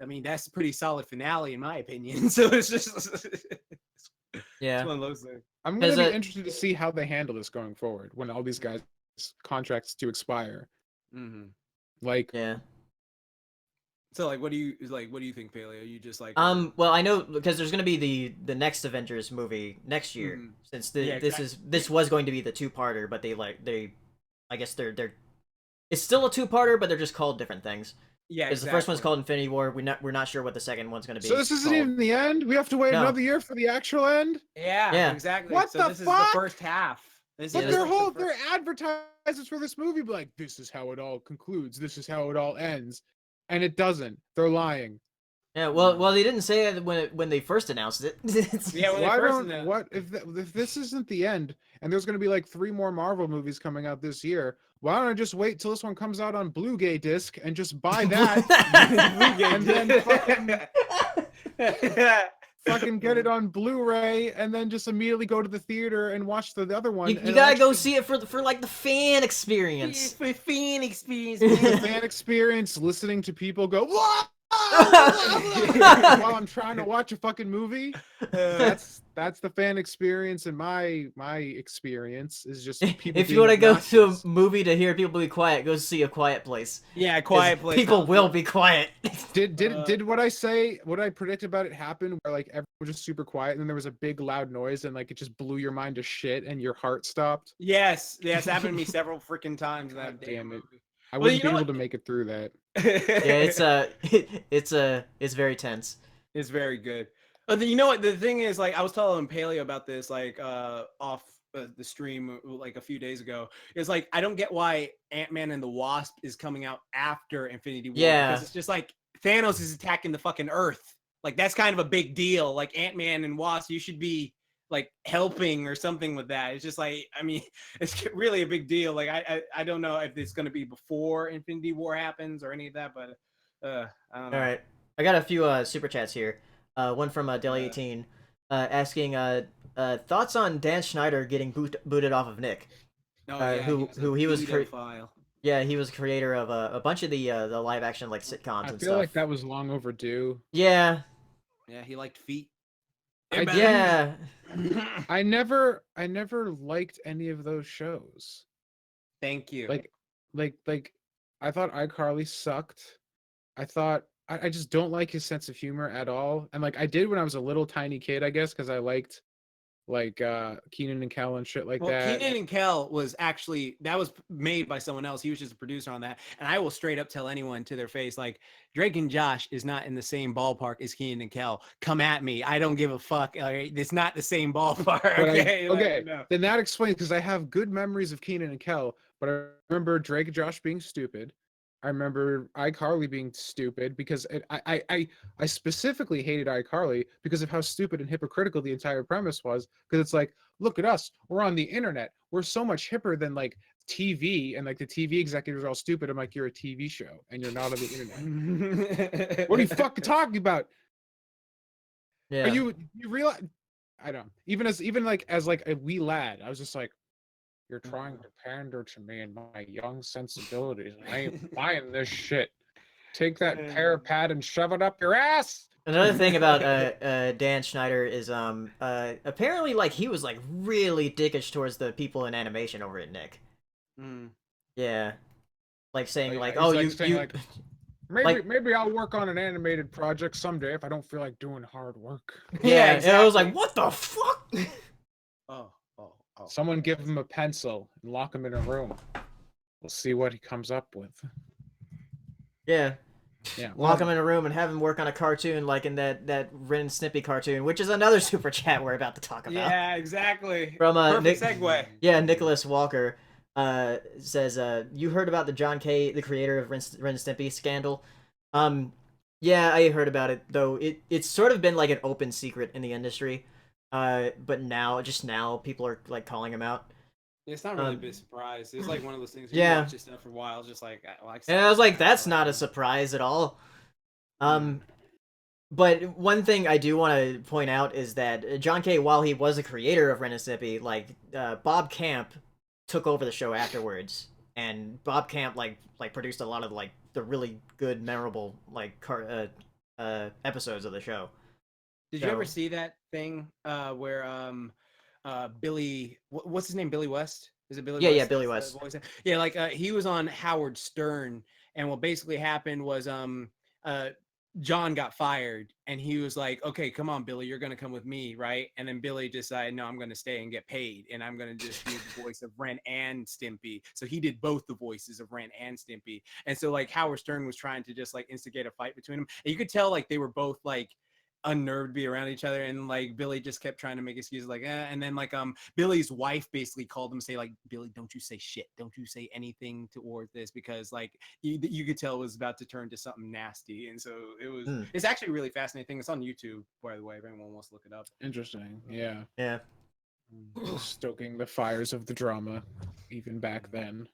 I mean, that's a pretty solid finale in my opinion. So it's just Yeah. it's one of those things. I'm going to be interested to see how they handle this going forward when all these guys' contracts to expire. Mm-hmm. Like, Yeah. So like, what do you think, Paleo? You just like well, I know because there's gonna be the next Avengers movie next year, Mhm. since Yeah, this was going to be the two-parter, but I guess they're it's still a two-parter, but they're just called different things. yeah, Because the first one's called Infinity War. We're not sure what the second one's gonna be. so this isn't called. even the end? We have to wait No. another year for the actual end? Yeah, exactly. What so the this fuck? is the first half. This But is their like the whole first- their advertisements for this movie be like, this is how it all concludes. This is how it all ends. And it doesn't. They're lying. Yeah, well, they didn't say it when they first announced it. Yeah, when they Why first don't announced- what if this isn't the end and there's going to be like 3 more Marvel movies coming out this year? Why don't I just wait till this one comes out on Blu-ray disc and just buy that and then fucking get it on Blu-ray and then just immediately go to the theater and watch the other one? you and gotta go actually see it for like the fan experience. for fan experience. the fan experience, listening to people go "Whoa!" while I'm trying to watch a fucking movie. That's the fan experience, and my experience is just people. If you want to go to a obnoxious. movie to hear people be quiet, go see A Quiet Place. Yeah, 'Cause Quiet Place. People will be quiet. Did what I predict about it happen? Where like everyone was just super quiet, and then there was a big loud noise, and like it just blew your mind to shit, and your heart stopped. Yes, happened to me several freaking times. God That damn damn it. movie. I Well, wouldn't you know be able what? to make it through that. Yeah, it's very tense. It's very good. You know what? The thing is, like, I was telling Paleo about this, like, off the stream, like a few days ago. Is like, I don't get why Ant-Man and the Wasp is coming out after Infinity War. Yeah. Because it's just like Thanos is attacking the fucking Earth. Like, that's kind of a big deal. Like, Ant-Man and Wasp, you should be like helping or something with that. It's just like, I mean, it's really a big deal. Like, I don't know if it's going to be before Infinity War happens or any of that, but I don't know. All right, I got a few super chats here. One from Deli18 asking thoughts on Dan Schneider getting booted off of Nick. Oh, who he was pedophile. Yeah, he was creator of a bunch of the live action like sitcoms I and feel stuff. like that was long overdue. Yeah, Yeah, he liked feet. yeah. I never liked any of those shows. Thank you. Like I thought iCarly sucked. I thought I just don't like his sense of humor at all. And like I did when I was a little tiny kid, I guess, because I liked like Keenan and Kel and shit like Well, that. Keenan and Kel was actually, that was made by someone else. He was just a producer on that. And I will straight up tell anyone to their face, like, Drake and Josh is not in the same ballpark as Keenan and Kel. Come at me. I don't give a fuck. It's not the same ballpark. But Okay. okay, No. then that explains, because I have good memories of Keenan and Kel, but I remember Drake and Josh being stupid. I remember iCarly being stupid because I specifically hated iCarly because of how stupid and hypocritical the entire premise was. Because it's like, look at us, we're on the internet, we're so much hipper than like TV, and like the TV executives are all stupid. I'm like, you're a TV show and you're not on the internet. What are you fucking talking about? Yeah. Are you realize? I don't. Even as like a wee lad, I was just like, you're trying to pander to me and my young sensibilities. I ain't buying this shit. Take that pear pad and shove it up your ass. Another thing about Dan Schneider is apparently like he was like really dickish towards the people in animation over at Nick. Yeah, like saying like, he's oh, like saying, you like, maybe I'll work on an animated project someday if I don't feel like doing hard work. yeah, exactly. and I was like, what the fuck? Oh. Someone give him a pencil and lock him in a room. We'll see what he comes up with. Yeah. Yeah. Lock him in a room and have him work on a cartoon like in that Ren and Snippy cartoon, which is another super chat we're about to talk about. Yeah, exactly. From Perfect segue. Yeah, Nicholas Walker says, you heard about the John K., the creator of Ren and Stimpy scandal? Yeah, I heard about it, though it's sort of been like an open secret in the industry. But now people are like calling him out. It's not really a big surprise. It's like one of those things. Yeah. You watch this stuff for a while, just like And I was like, that's not a surprise at all. But one thing I do want to point out is that John K., while he was a creator of Ren and Stimpy, like Bob Camp took over the show afterwards, and Bob Camp like produced a lot of like the really good, memorable like episodes of the show. Did you ever see that thing where Billy, what's his name? Billy West? Is it Billy West? Yeah, Billy West. Yeah, like he was on Howard Stern, and what basically happened was John got fired, and he was like, okay, come on, Billy, you're gonna come with me, right? And then Billy decided, no, I'm gonna stay and get paid, and I'm gonna just do the voice of Ren and Stimpy. So he did both the voices of Ren and Stimpy. And so like Howard Stern was trying to just like instigate a fight between them, and you could tell like they were both like unnerved to be around each other, and like Billy just kept trying to make excuses like and then like Billy's wife basically called him and say like, Billy, don't you say shit, don't you say anything towards this, because like you could tell it was about to turn to something nasty. And so it's actually a really fascinating thing. It's on YouTube, by the way, if anyone wants to look it up. Interesting. Yeah. Yeah. Stoking the fires of the drama even back then.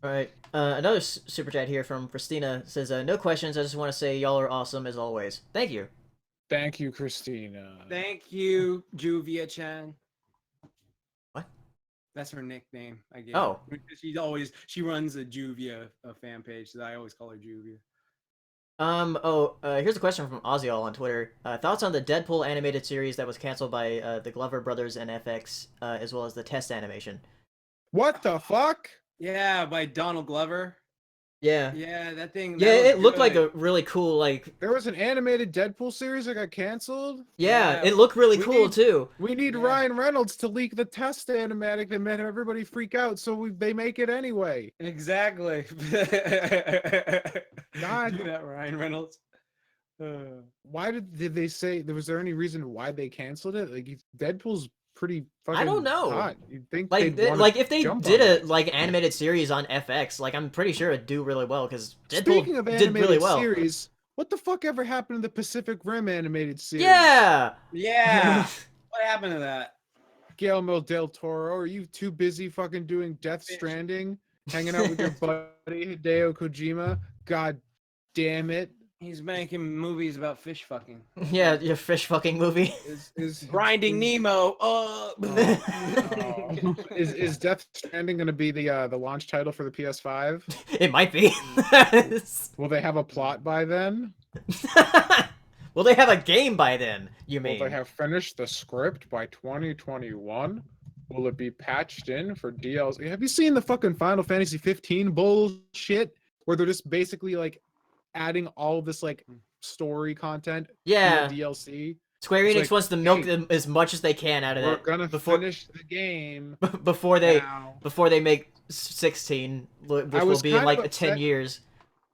All right. Another super chat here from Christina says, "No questions. I just want to say y'all are awesome as always. Thank you." Thank you, Christina. Thank you, Juvia Chan. What? That's her nickname. I guess. Oh. She runs a Juvia fan page, so I always call her Juvia. Here's a question from Oziel on Twitter. Thoughts on the Deadpool animated series that was canceled by the Glover brothers and FX, as well as the test animation. What the fuck? Yeah, by Donald Glover. Yeah. Yeah, that thing. Yeah, it looked like a really cool, like... There was an animated Deadpool series that got canceled? Yeah, it looked really cool, too. We need Ryan Reynolds to leak the test animatic that made everybody freak out, so they make it anyway. Exactly. God. Do that, Ryan Reynolds. Why did they say, was there any reason why they canceled it? Like, Deadpool's pretty fucking I don't know. hot. You'd think like if they did a like animated series on FX, like I'm pretty sure it'd do really well because Deadpool did really well. Series, what the fuck ever happened to the Pacific Rim animated series? Yeah. What happened to that? Guillermo del Toro, are you too busy fucking doing Death Stranding, hanging out with your buddy Hideo Kojima? God damn it. He's making movies about fish fucking. Yeah, your fish fucking movie. Is Grinding Nemo. Is Death Stranding going to be the launch title for the PS5? It might be. Will they have a plot by then? Will they have a game by then, you mean? Will they have finished the script by 2021? Will it be patched in for DLC? Have you seen the fucking Final Fantasy 15 bullshit where they're just basically like adding all this like story content to the DLC? Square Enix wants to milk them as much as they can out of it. We're gonna finish the game before they make 16, which will be in like 10 years.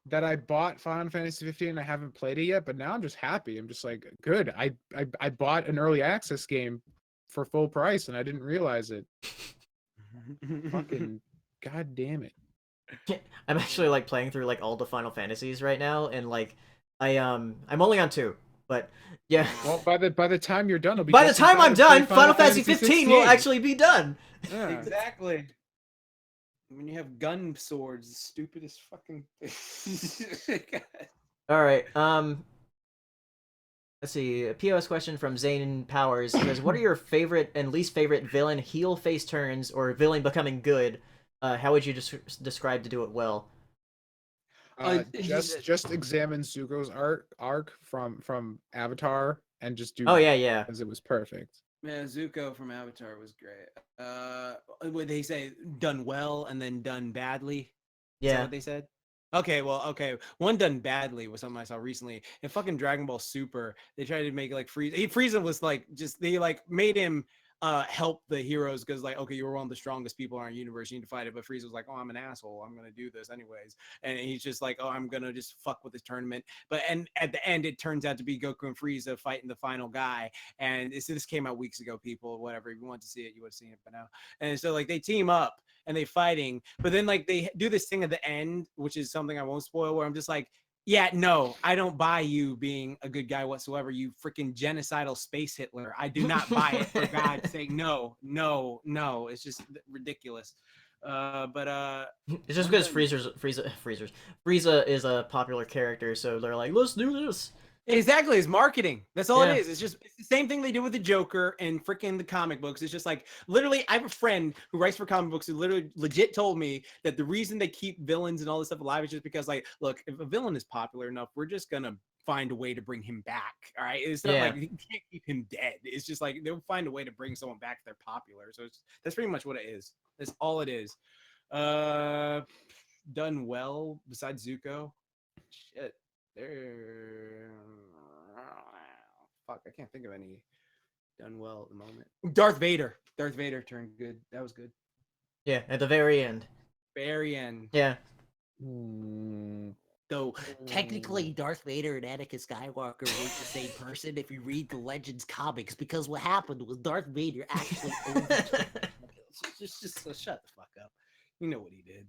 That I bought Final Fantasy 15 and I haven't played it yet, but now I'm just happy. I'm just like, good. I bought an early access game for full price and I didn't realize it. Fucking god damn it. I'm actually like playing through like all the Final Fantasies right now, and like I'm only on 2, but yeah. Well, by the time you're done, by the time I'm done, Final Fantasy 15 will actually be done. Yeah. Exactly. When you have gun swords, the stupidest fucking thing. All right. Let's see. A POS question from Zane Powers. He says, "What are your favorite and least favorite villain heel face turns or villain becoming good? How would you describe to do it well?" Just examine Zuko's arc from Avatar and just do. Oh yeah, because it was perfect. Man, Zuko from Avatar was great. What they say, done well and then done badly. Yeah. Is that what they said? Okay. One done badly was something I saw recently. In fucking Dragon Ball Super, they tried to make like Frieza. Frieza was like they like made him help the heroes because like, okay, you were one of the strongest people in our universe, you need to fight it. But Frieza was like, oh, I'm an asshole, I'm gonna do this anyways. And he's just like, oh, I'm gonna just fuck with this tournament. And at the end, it turns out to be Goku and Frieza fighting the final guy. And this came out weeks ago, people. Whatever, if you want to see it, you would have seen it by now. And so like they team up and they fighting, but then like they do this thing at the end, which is something I won't spoil, where I'm just like, yeah, no, I don't buy you being a good guy whatsoever. You freaking genocidal space Hitler. I do not buy it, for God's sake. No. It's just ridiculous. But it's just because Frieza is a popular character, so they're like, let's do this. Exactly, it's marketing. That's all it is. It's the same thing they do with the Joker and freaking the comic books. It's just like, literally, I have a friend who writes for comic books who literally legit told me that the reason they keep villains and all this stuff alive is just because, like, look, if a villain is popular enough, we're just gonna find a way to bring him back. All right, it's not like you can't keep him dead. It's just like they'll find a way to bring someone back if they're popular. So that's pretty much what it is. That's all it is. Done well besides Zuko. Shit. Fuck, I can't think of any done well at the moment. Darth Vader turned good. That was good. Yeah, at the very end. Very end. Yeah. Though technically, Darth Vader and Anakin Skywalker weren't the same person if you read the Legends comics, because what happened was Darth Vader actually owned the Just shut the fuck up. You know what he did.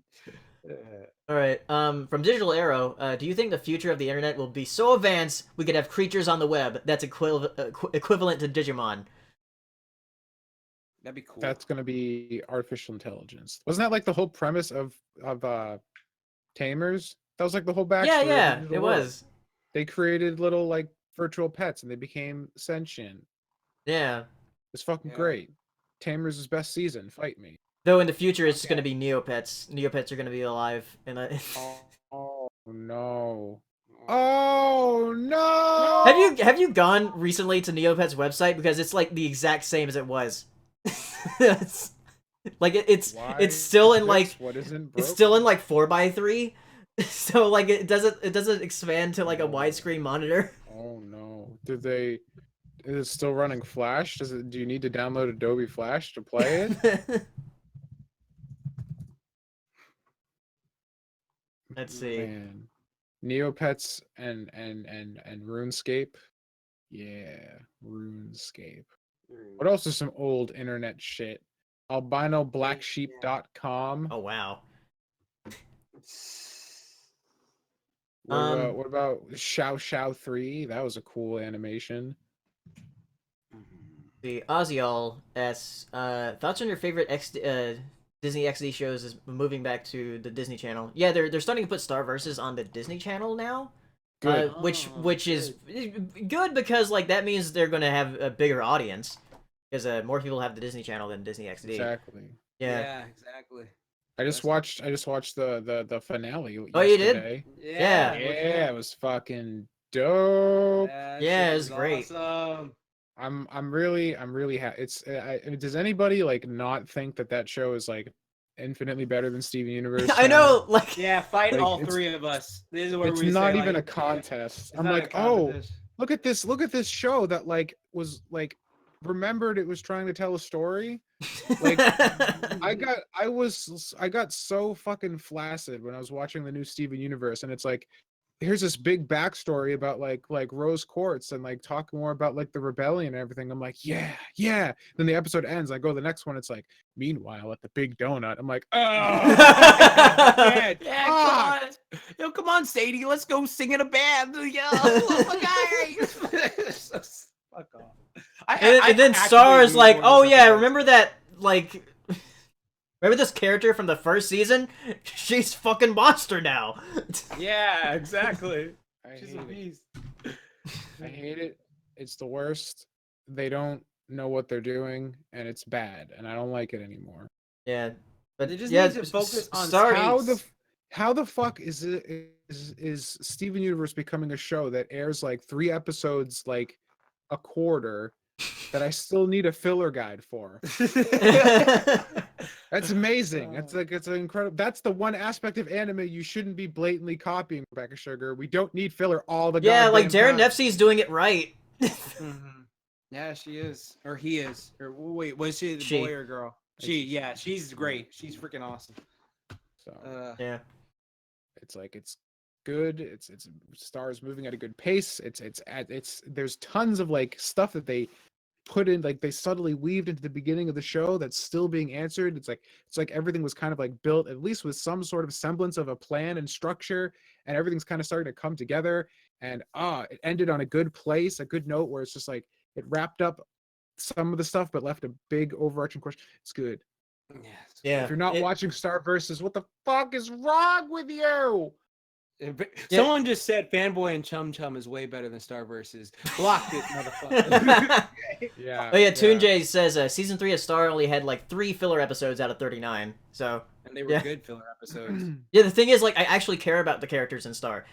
All right. From Digital Arrow, do you think the future of the internet will be so advanced we could have creatures on the web that's equivalent to Digimon? That'd be cool. That's gonna be artificial intelligence. Wasn't that like the whole premise of Tamers? That was like the whole backstory. Yeah, of Digital it World. was. They created little like virtual pets and they became sentient. Yeah. It's fucking great. Tamers' best season. Fight me. Though in the future, it's going to be Neopets. Neopets are going to be alive. Oh no. Oh no! Have you gone recently to Neopets' website, because it's like the exact same as it was. It's still in like what isn't it's still in like 4x3, so like it doesn't expand to like a widescreen monitor. Oh no! Is it still running Flash? Do you need to download Adobe Flash to play it? Let's see. Man. Neopets and RuneScape. Yeah, RuneScape. What else is some old internet shit? AlbinoBlackSheep.com. Oh wow. What about Xiao Xiao 3? That was a cool animation. The Ozial S. Thoughts on your favorite Disney XD shows is moving back to the Disney Channel. Yeah, they're starting to put Star Versus on the Disney Channel now. Good. Which is good, because like that means they're going to have a bigger audience, because more people have the Disney Channel than Disney XD. Exactly. Yeah, exactly. I just watched the finale. Oh, you yesterday. did? Yeah. Yeah, it was fucking dope. Yeah, it was great. Awesome. I'm really happy. Does anybody like not think that show is like infinitely better than Steven Universe? I know, like fight like, all three of us. This is where it's we not say, even like, a contest. it's I'm not a like, oh, competition. look at this show that like was like remembered it was trying to tell a story. Like I got so fucking flaccid when I was watching the new Steven Universe, and it's like here's this big backstory about like Rose Quartz and like talking more about like the rebellion and everything. I'm like, yeah. Then the episode ends. I go to the next one. It's like, meanwhile at the Big Donut. I'm like, oh, Yeah, come on. Yo, come on, Sadie. Let's go sing in a band. Yo, guys. Fuck off. And then Star is like, oh yeah, remember that, like, remember this character from the first season? She's fucking monster now. Yeah, exactly. She's a beast. I hate it. It's the worst. They don't know what they're doing, and it's bad, and I don't like it anymore. Yeah, but they just yeah, need to focus on Star. How the fuck is Steven Universe becoming a show that airs like 3 episodes like a quarter that I still need a filler guide for? That's amazing. It's incredible. That's the one aspect of anime you shouldn't be blatantly copying, Rebecca Sugar. We don't need filler all the like Darren time. Nefsey's doing it right. Yeah, she is, or he is, or wait, was she the boy or girl? She's great. She's freaking awesome. So yeah, it's like it's good. It's Stars moving at a good pace. There's tons of like stuff that they put in, like they subtly weaved into the beginning of the show that's still being answered. It's like everything was kind of like built at least with some sort of semblance of a plan and structure, and everything's kind of starting to come together, and it ended on a good place, a good note, where it's just like it wrapped up some of the stuff but left a big overarching question. It's good. Yeah. If you're not watching Star Versus, what the fuck is wrong with you? Someone just said Fanboy and Chum Chum is way better than Star Versus. Blocked it, motherfucker. Yeah. Oh yeah, Toon Jay says season 3 of Star only had like 3 filler episodes out of 39. So and they were good filler episodes. Yeah, the thing is, like, I actually care about the characters in Star.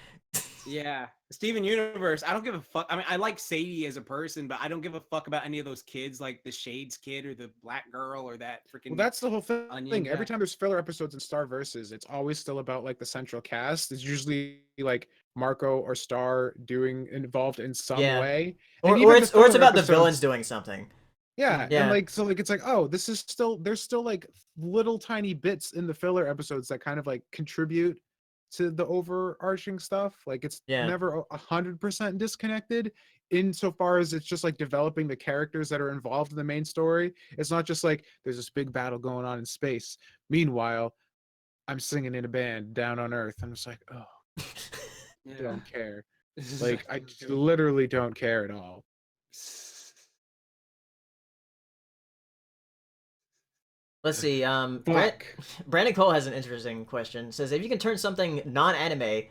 Yeah, Steven Universe. I don't give a fuck. I mean, I like Sadie as a person, but I don't give a fuck about any of those kids, like the Shades kid or the Black girl or that freaking. Well, that's the whole thing. Onion Every guy. time there's filler episodes in Star Versus, it's always still about like the central cast. It's usually like Marco or Star involved in some way, or it's about the villains doing something. Yeah, and like so, like it's like, oh, there's still like little tiny bits in the filler episodes that kind of like contribute to the overarching stuff. Like it's Yeah. never 100% disconnected insofar as it's just like developing the characters that are involved in the main story. It's not just like there's this big battle going on in space. Meanwhile, I'm singing in a band down on Earth. I'm just like, oh, don't care. Like I literally don't care at all. Let's see. Brandon Cole has an interesting question. It says, if you can turn something non-anime,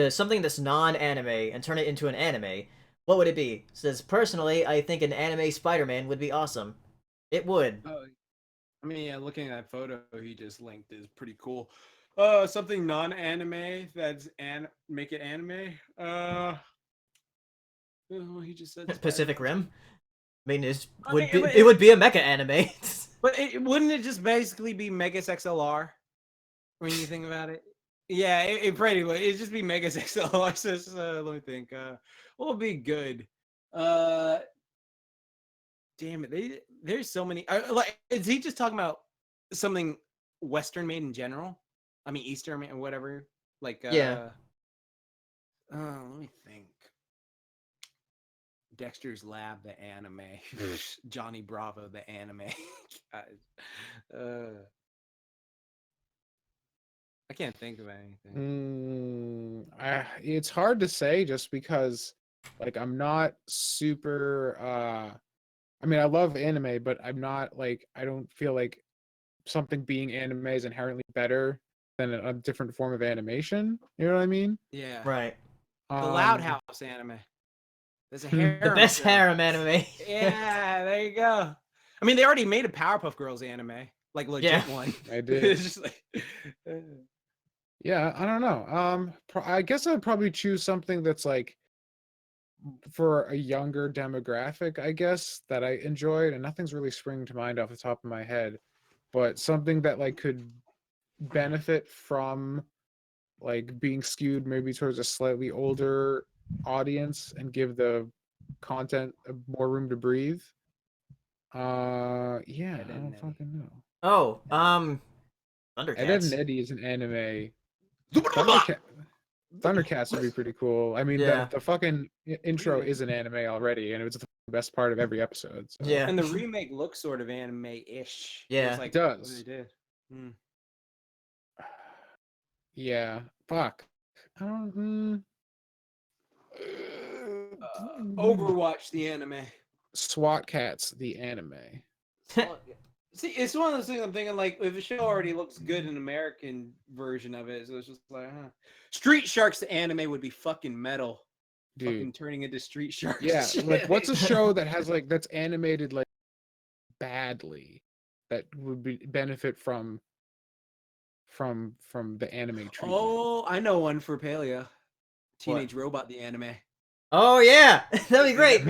something that's non-anime, and turn it into an anime, what would it be? It says, personally, I think an anime Spider-Man would be awesome. It would. I mean, yeah, looking at that photo he just linked is pretty cool. Something non-anime that's make it anime. He just said Pacific Spider-Man. Rim. I mean, it But would be a mecha anime. But wouldn't it just basically be Megas XLR when you think about it? Yeah, it pretty much it'd just be Megas XLR. So, let me think. What would be good? Damn it, there's so many. Like, is he just talking about something Western made in general? I mean, Eastern made, whatever. Like, Yeah. let me think. Dexter's Lab, the anime. Johnny Bravo, the anime. I can't think of anything. It's hard to say just because, like, I'm not super. I mean, I love anime, but I'm not like I don't feel like something being anime is inherently better than a different form of animation. You know what I mean? Yeah. Right. The Loud House anime. There's a The harem best show. harem anime. Yeah, there you go. I mean, they already made a Powerpuff Girls anime, like legit Yeah. one. I did. It's just like, Yeah, I don't know. I guess I'd probably choose something that's like for a younger demographic, I guess, that I enjoyed, and nothing's really springing to mind off the top of my head, but something that like could benefit from like being skewed maybe towards a slightly older audience and give the content more room to breathe. Yeah, Ed, I Ed, and don't Eddie. fucking know. Oh, Ed, Ed and Thundercats. Eddie is an anime. Thundercats would be pretty cool. I mean, Yeah. the fucking intro is an anime already, and it was the best part of every episode. So. Yeah. And the remake looks sort of anime-ish. Yeah. It's like, It does. what they did. Yeah. Fuck. I don't. Overwatch the anime. SWAT Cats, the anime. See, it's one of those things I'm thinking, like, if a show already looks good, an American version of it, so it's just like, huh. Street Sharks, the anime would be fucking metal. Dude. Fucking turning into Street Sharks. Yeah, like what's a show that has like that's animated like badly that would benefit from the anime treatment? Oh, I know one for Paleo. Teenage Robot, the anime. Oh yeah, that'd be great.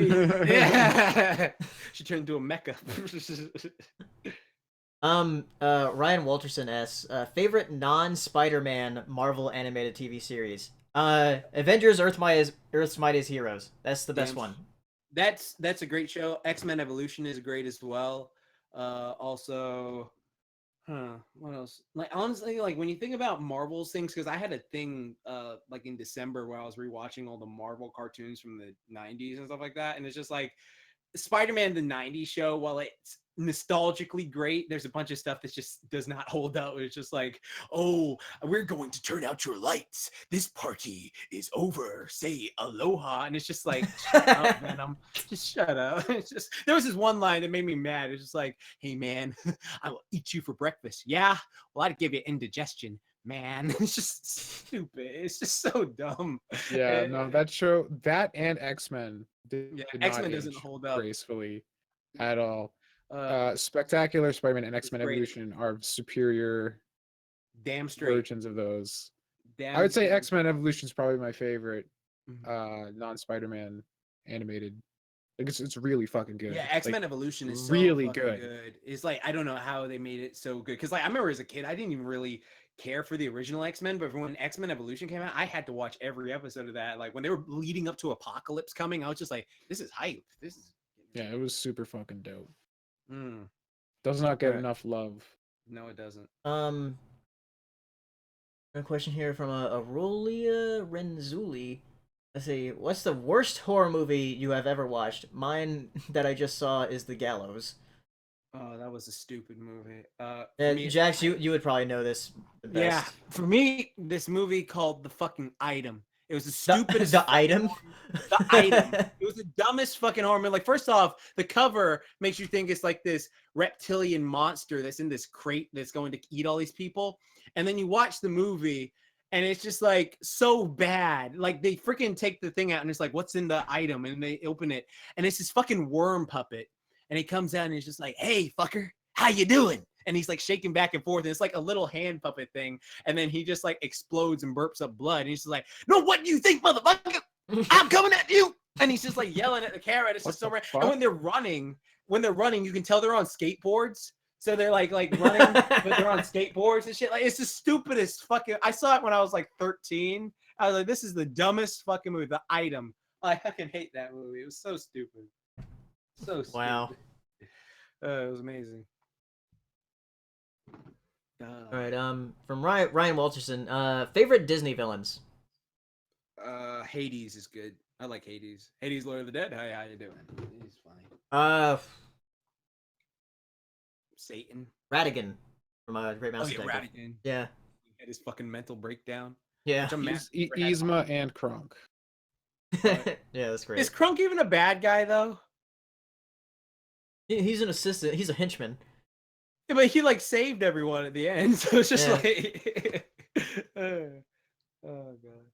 Yeah. She turned into a mecha. Ryan Walterson asks, favorite non-Spider-Man Marvel animated TV series. Avengers: Earth's Mightiest Heroes. That's the best one. That's a great show. X-Men Evolution is great as well. Also, what else? Like, honestly, like when you think about Marvel's things, because I had a thing like in December where I was rewatching all the Marvel cartoons from the 90s and stuff like that, and it's just like Spider-Man the 90s show, while it's nostalgically great, there's a bunch of stuff that just does not hold up. It's just like, oh, we're going to turn out your lights. This party is over. Say aloha. And it's just like, shut up, Venom. Just shut up. It's just, there was this one line that made me mad. It's just like, hey man, I will eat you for breakfast. Yeah, well, I'd give you indigestion, man. It's just stupid. It's just so dumb. Yeah, no, that show, that and X-Men did X-Men not doesn't age hold up gracefully at all. Uh, Spectacular Spider-Man and X-Men great. Evolution are superior damn straight. versions of those. Damn, I would say damn X-Men Evolution is probably my favorite Mhm. non-Spider-Man animated. Like it's really fucking good. Yeah, X-Men Like, Evolution is so really fucking good. It's like, I don't know how they made it so good. Because like I remember as a kid, I didn't even really care for the original X-Men, but when X-Men Evolution came out, I had to watch every episode of that. Like when they were leading up to Apocalypse coming, I was just like, this is hype. This is Yeah, it was super fucking dope. Mm. Does not get Alright. enough love. No, it doesn't. A question here from Aurelia Renzulli. Let's see. What's the worst horror movie you have ever watched? Mine that I just saw is The Gallows. Oh, that was a stupid movie. For me, Jax, you would probably know this the yeah, best. for me, this movie called The Fucking Item. It was the The, stupidest. the item. The Item. It was the dumbest fucking horror movie. Like, first off, the cover makes you think it's like this reptilian monster that's in this crate that's going to eat all these people, and then you watch the movie, and it's just like so bad. Like, they freaking take the thing out, and it's like, what's in the item? And they open it, and it's this fucking worm puppet, and he comes out, and he's just like, "Hey, fucker, how you doing?" And he's like shaking back and forth, and it's like a little hand puppet thing. And then he just like explodes and burps up blood. And he's just like, "No, what do you think, motherfucker? I'm coming at you!" And he's just like yelling at the camera. It's just so random. And when they're running, you can tell they're on skateboards. So they're like running, but they're on skateboards and shit. Like, it's the stupidest fucking. I saw it when I was like 13. I was like, this is the dumbest fucking movie. The Item. I fucking hate that movie. It was so stupid. So stupid. Wow. It was amazing. All right. From Ryan Walterson. Favorite Disney villains. Hades is good. I like Hades. Hades, Lord of the Dead. How you doing? He's funny. Satan. Ratigan from Great Mouse Detective. Radigan. Yeah. He had his fucking mental breakdown. Yeah. Yzma and Kronk. Yeah, that's great. Is Krunk even a bad guy though? He's an assistant. He's a henchman. Yeah, but he like saved everyone at the end, so it's just Yeah. like, oh god.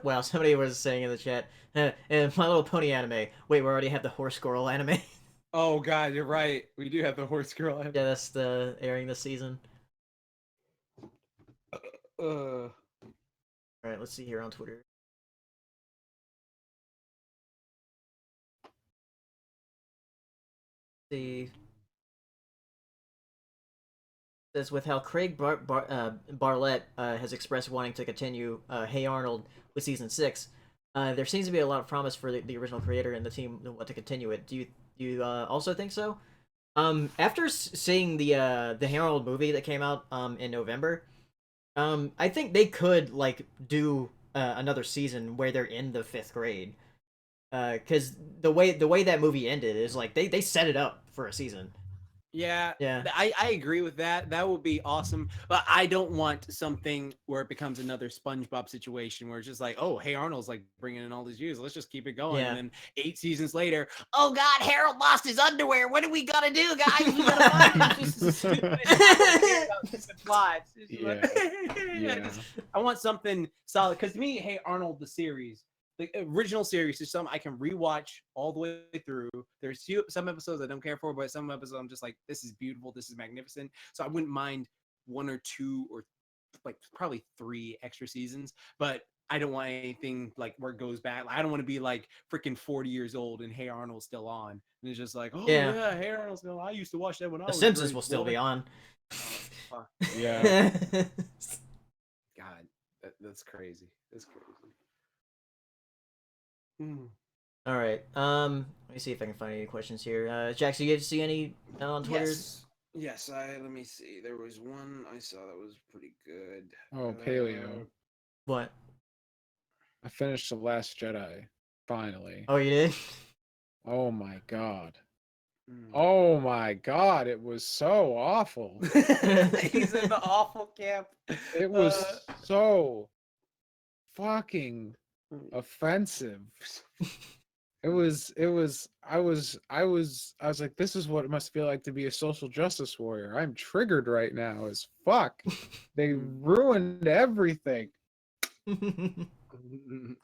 Wow, somebody was saying in the chat, and My Little Pony anime. Wait, we already have the Horse Squirrel anime. Oh god, you're right. We do have the horse girl. Yeah, that's the airing this season. All right, let's see here on Twitter. See, says with how Craig Barlett has expressed wanting to continue Hey Arnold with season 6, there seems to be a lot of promise for the original creator and the team to want to continue it. Do you also think so? After seeing the Hey Arnold movie that came out in November, I think they could like do another season where they're in the 5th grade. Because the way that movie ended is like they set it up for a season. Yeah, Yeah. I agree with that. That would be awesome. But I don't want something where it becomes another SpongeBob situation where it's just like, oh, Hey Arnold's like bringing in all these views. Let's just keep it going. Yeah. And then 8 seasons later, oh God, Harold lost his underwear. What do we gotta do, guys? We gotta find him. It's just the stupidest plot. Yeah. I want something solid. Because to me, Hey Arnold, the series, the original series is something I can rewatch all the way through. There's some episodes I don't care for, but some episodes I'm just like, this is beautiful, this is magnificent. So I wouldn't mind 1 or 2 or like probably 3 extra seasons, but I don't want anything like where it goes back. I don't want to be like freaking 40 years old and Hey Arnold's still on. And it's just like, oh yeah, Hey Arnold's still on. I used to watch that when I The was Simpsons will still be on. Fuck. Yeah. God, that's crazy. That's crazy. All right. Let me see if I can find any questions here. Jackson, you get to see any on Twitter? Yes. Let me see. There was one I saw that was pretty good. Oh, Paleo. What? I finished The Last Jedi. Finally. Oh, you did? Oh my god. Oh my god, it was so awful. He's in the awful camp. It was so fucking offensive. I was like, this is what it must feel like to be a social justice warrior. I'm triggered right now as fuck. They ruined everything.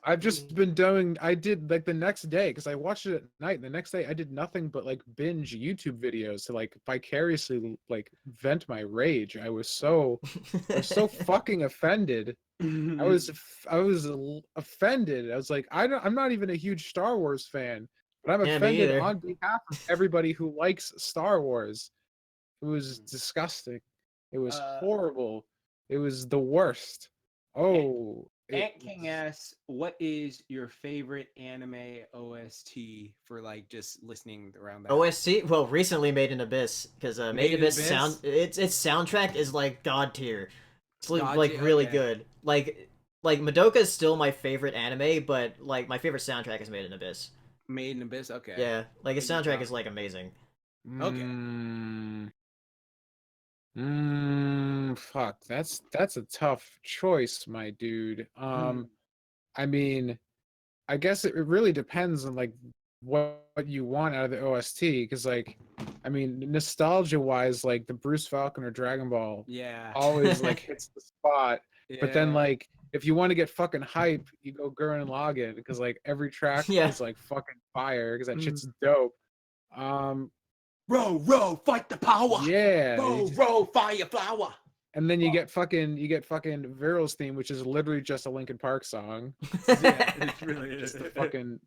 I've just been I did like the next day, because I watched it at night, and the next day I did nothing but like binge YouTube videos to like vicariously like vent my rage. I was so fucking offended. I was offended. I was like, I'm not even a huge Star Wars fan, but I'm offended on behalf of everybody who likes Star Wars. It was disgusting. It was horrible. It was the worst. Oh. Ant King asks, what is your favorite anime OST for like just listening around that? OST? Well, recently Made in Abyss, because Made in Abyss its soundtrack is like god tier. It's like, Dodgy, really okay. good. Like Madoka is still my favorite anime, but like my favorite soundtrack is Made in Abyss. Made in Abyss. Okay. Yeah, like his Thank you, soundtrack Tom. is like amazing. Okay. Fuck. That's a tough choice, my dude. I mean, I guess it really depends on like what you want out of the OST, because like, I mean, nostalgia wise, like the Bruce Falconer Dragon Ball Yeah. always like hits the spot. But then Yeah. like, if you want to get fucking hype, you go Gurren Lagann, because like every track Yeah. is like fucking fire, because that Mm. shit's dope. Um, Row, fight the power. yeah. Row, fire flower. And then you get fucking Viral's theme, which is literally just a Linkin Park song. Yeah, it's really is. Just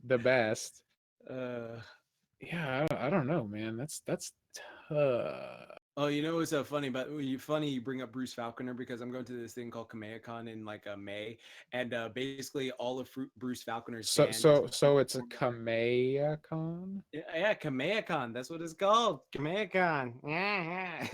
the best. Uh, Yeah, I don't know, man. That's tough. oh, you know what's so funny? But funny you bring up Bruce Falconer, because I'm going to this thing called Kamehacon in like May, and basically all of Bruce Falconer's So band. so it's a Kamehacon? Yeah, Kamehacon. That's what it's called. Kamehacon. Yeah.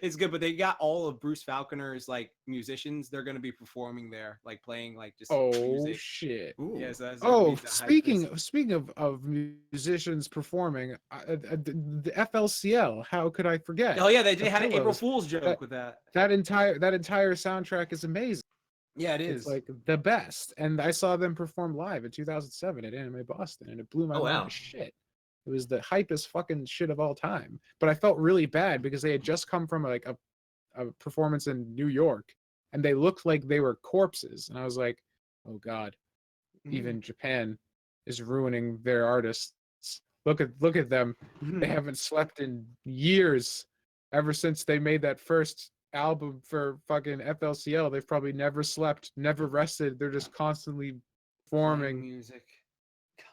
It's good, but they got all of Bruce Falconer's like musicians. They're gonna be performing there, like playing like just Oh music. shit. Ooh. Yeah, so that's gonna Oh, be the hypest. speaking of musicians performing, the FLCL, how could I forget? Oh yeah, they The had an April Pillows. Fool's joke That with that. that entire soundtrack is amazing. Yeah, it It's is. like the best. And I saw them perform live in 2007 at Anime Boston, and it blew my Oh, mind wow. to shit. It was the hypest fucking shit of all time. But I felt really bad because they had just come from like a performance in New York, and they looked like they were corpses. And I was like, oh God, even Japan is ruining their artists. Look at them. They haven't slept in years. Ever since they made that first album for fucking FLCL, they've probably never slept, never rested. They're just constantly Playing performing. music.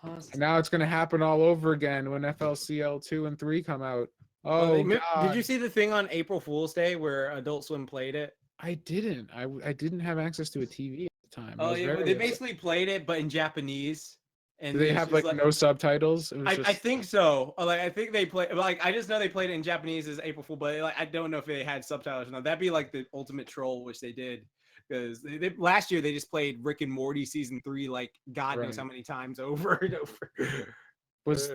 And Constant. now it's gonna happen all over again when FLCL 2 and 3 come out. Oh Did God. you see the thing on April Fool's Day where Adult Swim played it? I didn't. I didn't have access to a TV at the time. I Oh was yeah, very they upset. basically played it, but in Japanese. Do And they it's have just like no subtitles? It was I just think so. Like I think they play like I just know they played it in Japanese as April Fool, but like I don't know if they had subtitles or not. That'd be like the ultimate troll, which they did. Because last year they just played Rick and Morty season 3 like God knows Right. how many times over and over. was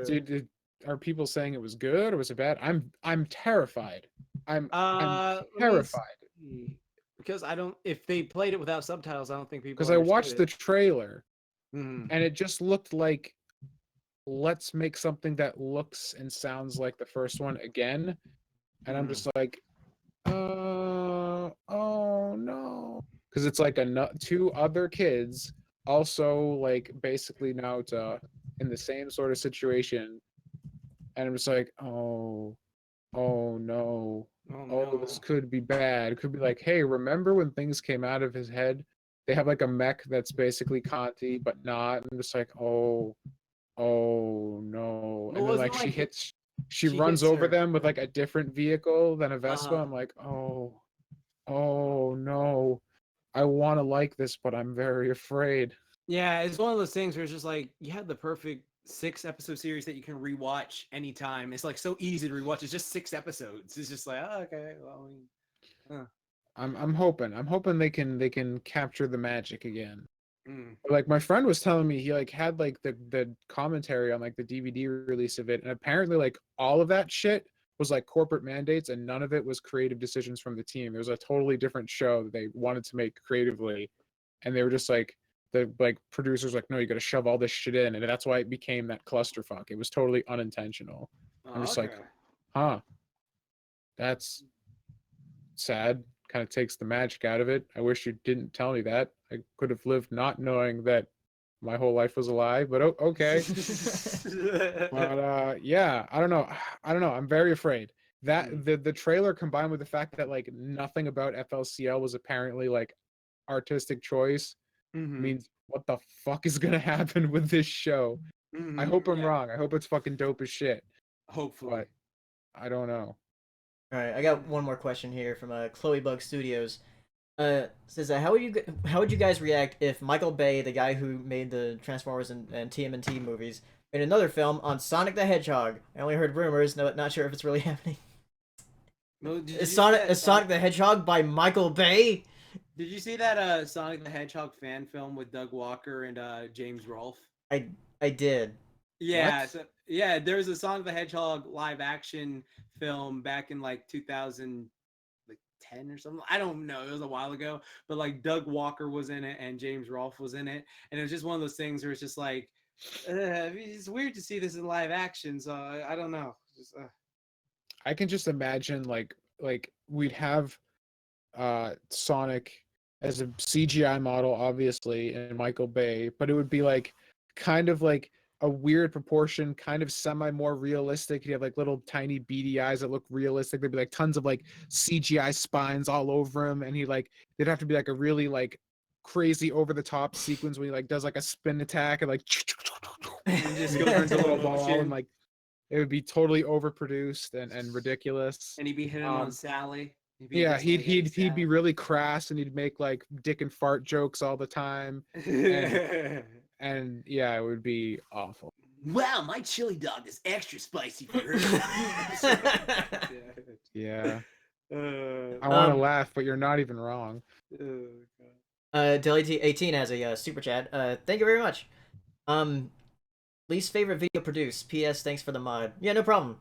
are people saying it was good or was it bad? I'm terrified. I'm Let me terrified see. Because I don't if they played it without subtitles, I don't think people because I watched the understood trailer it. Mhm. and it just looked like, let's make something that looks and sounds like the first one again. And I'm just like, oh no, because it's like two other kids also like basically Naruto in the same sort of situation, and I'm just like, oh no, oh this no. could be bad. It could be like, hey, remember when things came out of his head? They have like a mech that's basically Conti but not. And I'm just like, oh no. Well, And then wasn't like like she she runs hits over her. them with like a different vehicle than a Vespa. Uh-huh. I'm like, oh no. I want to like this, but I'm very afraid. Yeah, it's one of those things where it's just like you have the perfect 6 episode series that you can rewatch anytime. It's like so easy to rewatch. It's just 6 episodes. It's just like, oh, okay, well, I'm hoping they can capture the magic again. mm. Like my friend was telling me, he like had like the commentary on like the DVD release of it, and apparently like all of that shit was like corporate mandates, and none of it was creative decisions from the team. It was a totally different show that they wanted to make creatively, and they were just like, the like producers like, no, you got to shove all this shit in, and that's why it became that clusterfuck. It was totally unintentional. I'm just like, Okay. huh, that's sad. Kind of takes the magic out of it. I wish you didn't tell me that. I could have lived not knowing that my whole life was a lie, but okay. But yeah, I don't know. I'm very afraid. That the trailer combined with the fact that like nothing about FLCL was apparently like artistic choice means what the fuck is gonna happen with this show? I hope I'm wrong. I hope it's fucking dope as shit. Hopefully. But I don't know. All right, I got one more question here from Chloe Bug Studios. Says how would you guys react if Michael Bay, the guy who made the Transformers and TMNT movies, made another film on Sonic the Hedgehog? I only heard rumors, not sure if it's really happening. Well, did you Is see Sonic that is Sonic the Hedgehog by Michael Bay? Did you see that Sonic the Hedgehog fan film with Doug Walker and James Rolfe? I did. Yeah, What? so yeah, there was a Sonic the Hedgehog live action film back in like 2000 like 10 or something. I don't know. It was a while ago, but like Doug Walker was in it and James Rolfe was in it, and it was just one of those things where it's just like it's weird to see this in live action. So I don't know. Just, I can just imagine like we'd have Sonic as a CGI model, obviously, in Michael Bay, but it would be like kind of like a weird proportion, kind of semi more realistic. You have like little tiny beady eyes that look realistic. There'd be like tons of like CGI spines all over him, and there'd have to be like a really like crazy over the top sequence when he like does like a spin attack and like and just and go turns a into little ball and motion, like it would be totally overproduced and ridiculous. and he'd be hitting on Sally. He'd be Yeah, just like, "Hey, he'd be Sally." really crass and he'd make like dick and fart jokes all the time. And and yeah, it would be awful. Wow, my chili dog is extra spicy for her. Yeah. Uh, I want to Um, laugh, but you're not even wrong. oh, God. Delete18 has a super chat. Thank you very much. Least favorite video produced. P.S. Thanks for the mod. Yeah, no problem.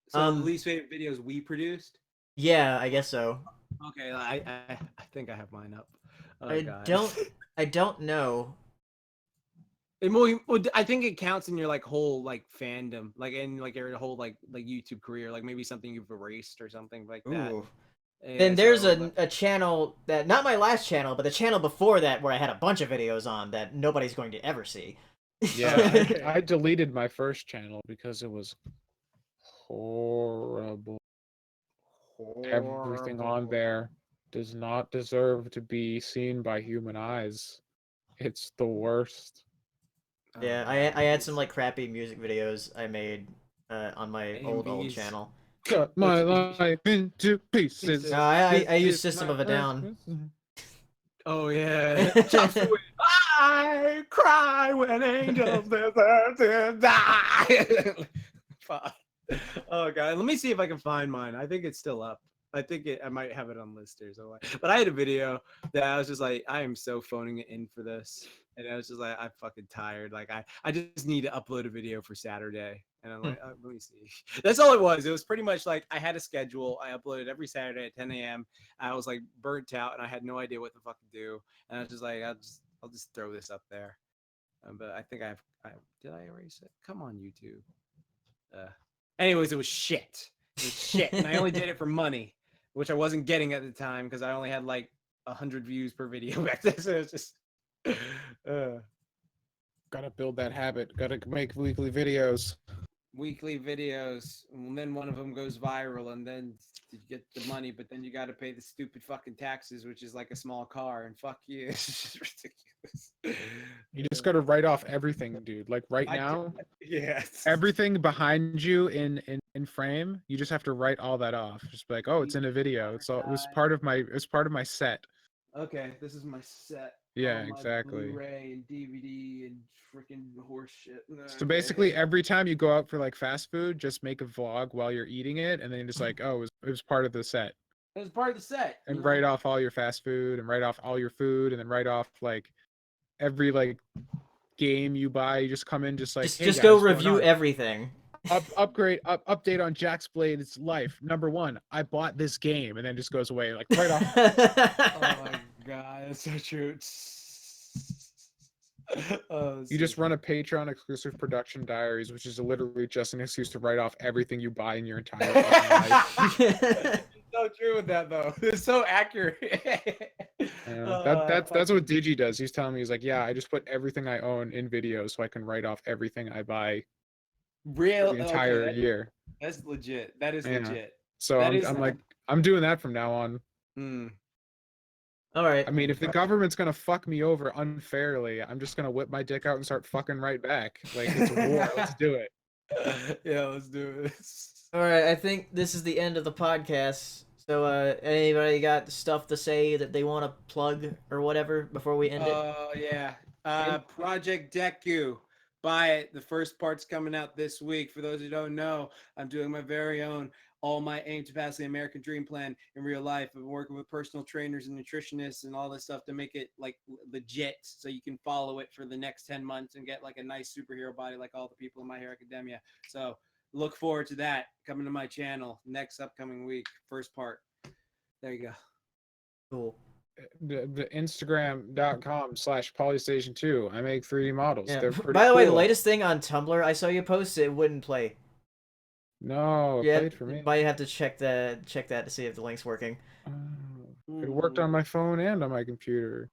So the least favorite videos we produced. Yeah, I guess so. Okay, I think I have mine up. Oh I God. don't know. I think it counts in your like whole like fandom, like in like your whole like YouTube career, like maybe something you've erased or something like that. Ooh. Yeah, Then there's so, a channel that, not my last channel, but the channel before that where I had a bunch of videos on that nobody's going to ever see. Yeah, Okay. I deleted my first channel because it was horrible. Everything on there does not deserve to be seen by human eyes. It's the worst. Yeah, I had some like crappy music videos I made on my old AMVs. channel. Cut my life into pieces. No, I use System of a Down. Oh yeah. Just the way I cry when angels deserve to die. Fuck. Oh God, let me see if I can find mine. I think it's still up. I might have it on list or something. But I had a video that I was just like, I am so phoning it in for this, and I was just like, I'm fucking tired. Like I just need to upload a video for Saturday, and I'm like, let me see. That's all it was. It was pretty much like I had a schedule. I uploaded every Saturday at 10 a.m. I was like burnt out, and I had no idea what to fucking do, and I was just like, I'll just throw this up there. But I think did I erase it? Come on, YouTube. Anyways, it was shit. It was shit, and I only did it for money, which I wasn't getting at the time because I only had like 100 views per video back then. So it's just Gotta build that habit. Gotta make weekly videos. weekly videos, and then one of them goes viral, and then you get the money, but then you got to pay the stupid fucking taxes, which is like a small car, and fuck you. It's just ridiculous. You just gotta write off everything, dude. Like right now, Yeah. everything behind you in frame, you just have to write all that off. Just be like, oh, it's in a video. It was part of my set. Okay, this is my set. Yeah, all my exactly. Blu-ray and DVD and freaking horse shit. So basically, every time you go out for like fast food, just make a vlog while you're eating it, and then you're just like, oh, it was part of the set. it was part of the set. And write off all your fast food, and write off all your food, and then write off like every like game you buy. You just come in, just like, hey, just guys, go what's going review on? everything. Update on Jack's Blade's life. Number 1, I bought this game, and then just goes away like right off. Oh my god, that's so true. You just run a Patreon exclusive production diaries, which is literally just an excuse to write off everything you buy in your entire life. It's so true with that though. It's so accurate. That's what Digi does. He's telling me, he's like, yeah, I just put everything I own in videos so I can write off everything I buy Real the entire year. That's legit. That is Yeah. legit. So I'm like, I'm doing that from now on. All right. I mean, if the government's gonna fuck me over unfairly, I'm just gonna whip my dick out and start fucking right back. Like, it's a war. Let's do it. Yeah, let's do it. All right. I think this is the end of the podcast. So, anybody got stuff to say that they want to plug or whatever before we end it? Yeah. Project Deku. buy it. The first part's coming out this week. For those who don't know, I'm doing my very own All My Aim to Pass the American Dream Plan in real life. I've been working with personal trainers and nutritionists and all this stuff to make it like legit, so you can follow it for the next 10 months and get like a nice superhero body like all the people in My Hero Academia. So look forward to that coming to my channel next upcoming week. First part. There you go. Cool. The Instagram.com/PaleoStation2. I make 3D models. Yeah. They're pretty By the way, the cool. latest thing on Tumblr I saw you post, it wouldn't play. No, it Yeah, played for me. might have to check that to see if the link's working. It worked on my phone and on my computer.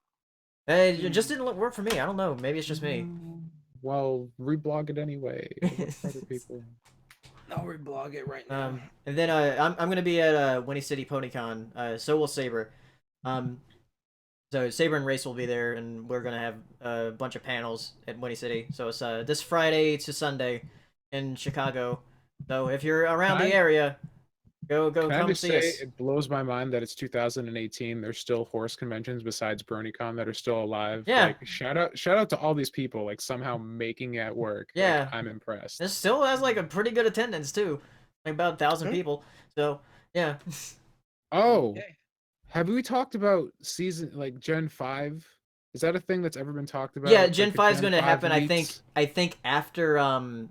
It just didn't work for me. I don't know. Maybe it's just me. Well, reblog it anyway. It worked for other people. I'll reblog it right now. And then I'm gonna be at Winnie City PonyCon. So will Saber. So Saber and Race will be there, and we're gonna have a bunch of panels at Winnie City. So it's this Friday to Sunday in Chicago. So if you're around the area, go come see us. It blows my mind that it's 2018. There's still horse conventions besides BronyCon that are still alive. Yeah. Like, shout out to all these people like somehow making it work. Yeah. Like, I'm impressed. This still has like a pretty good attendance too, like about 1,000 people. So yeah. Oh, Okay. have we talked about Gen 5? Is that a thing that's ever been talked about? Yeah, Like Gen the 5 is going to 5 happen. leaks? I think after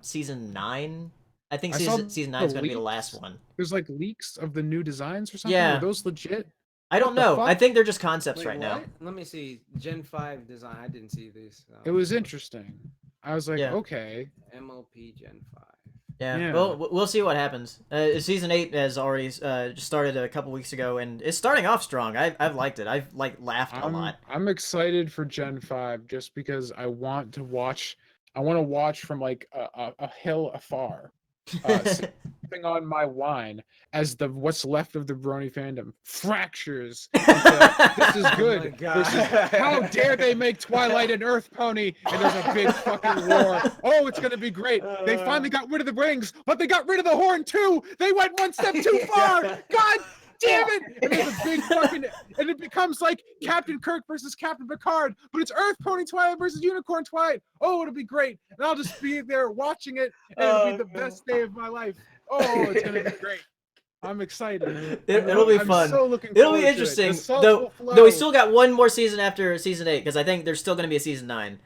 season 9. I think I saw season 9 the is going to be the leaks. last one. There's like leaks of the new designs or something. Yeah. Are those legit? I don't What the know. I fuck? think they're just concepts Wait, right now. what? Let me see. Gen 5 design. I didn't see these. It was interesting. I was like, Yeah. okay. MLP Gen 5. Yeah. Yeah. Well, we'll see what happens. Season 8 has already just started a couple weeks ago, and it's starting off strong. I've liked it. I've like laughed a lot. I'm excited for Gen 5 just because I want to watch. I want to watch from like a hill afar, sipping on my wine as what's left of the Brony fandom fractures. This is good. my God. This is, how dare they make Twilight an Earth pony? And there's a big fucking war. Oh, it's gonna be great. They finally got rid of the rings, but they got rid of the horn too. They went one step too far. God damn it! And there's a big fucking, and it becomes like Captain Kirk versus Captain Picard, but it's Earth Pony Twilight versus Unicorn Twilight. Oh, it'll be great, and I'll just be there watching it, and it'll be the best day of my life. Oh, it's gonna be great. I'm excited. It'll be I'm fun. so looking It'll be forward to it. interesting. The salt Though will flow. we still got one more season after season 8, because I think there's still going to be a season 9.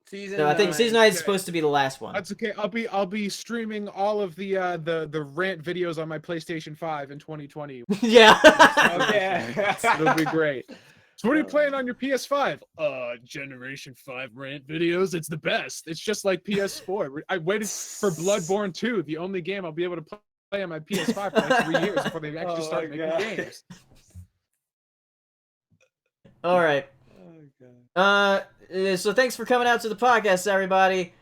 So I think season 9 is supposed to be the last one. That's okay. I'll be streaming all of the rant videos on my PlayStation 5 in 2020. Yeah. Okay. It'll be great. So what are you playing on your PS5? Generation 5 rant videos. It's the best. It's just like PS4. I waited for Bloodborne 2, the only game I'll be able to play on my PS5 for like 3 years before they actually start making games. All right. So thanks for coming out to the podcast, everybody.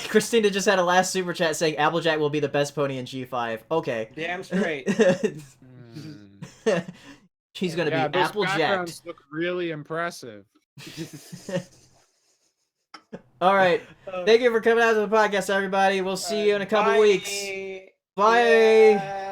Christina just had a last super chat saying Applejack will be the best pony in G5. Okay. Damn straight. She's gonna be those Applejack. backgrounds look really impressive. All right. Thank you for coming out to the podcast, everybody. We'll see you in a couple weeks. Bye. Yeah.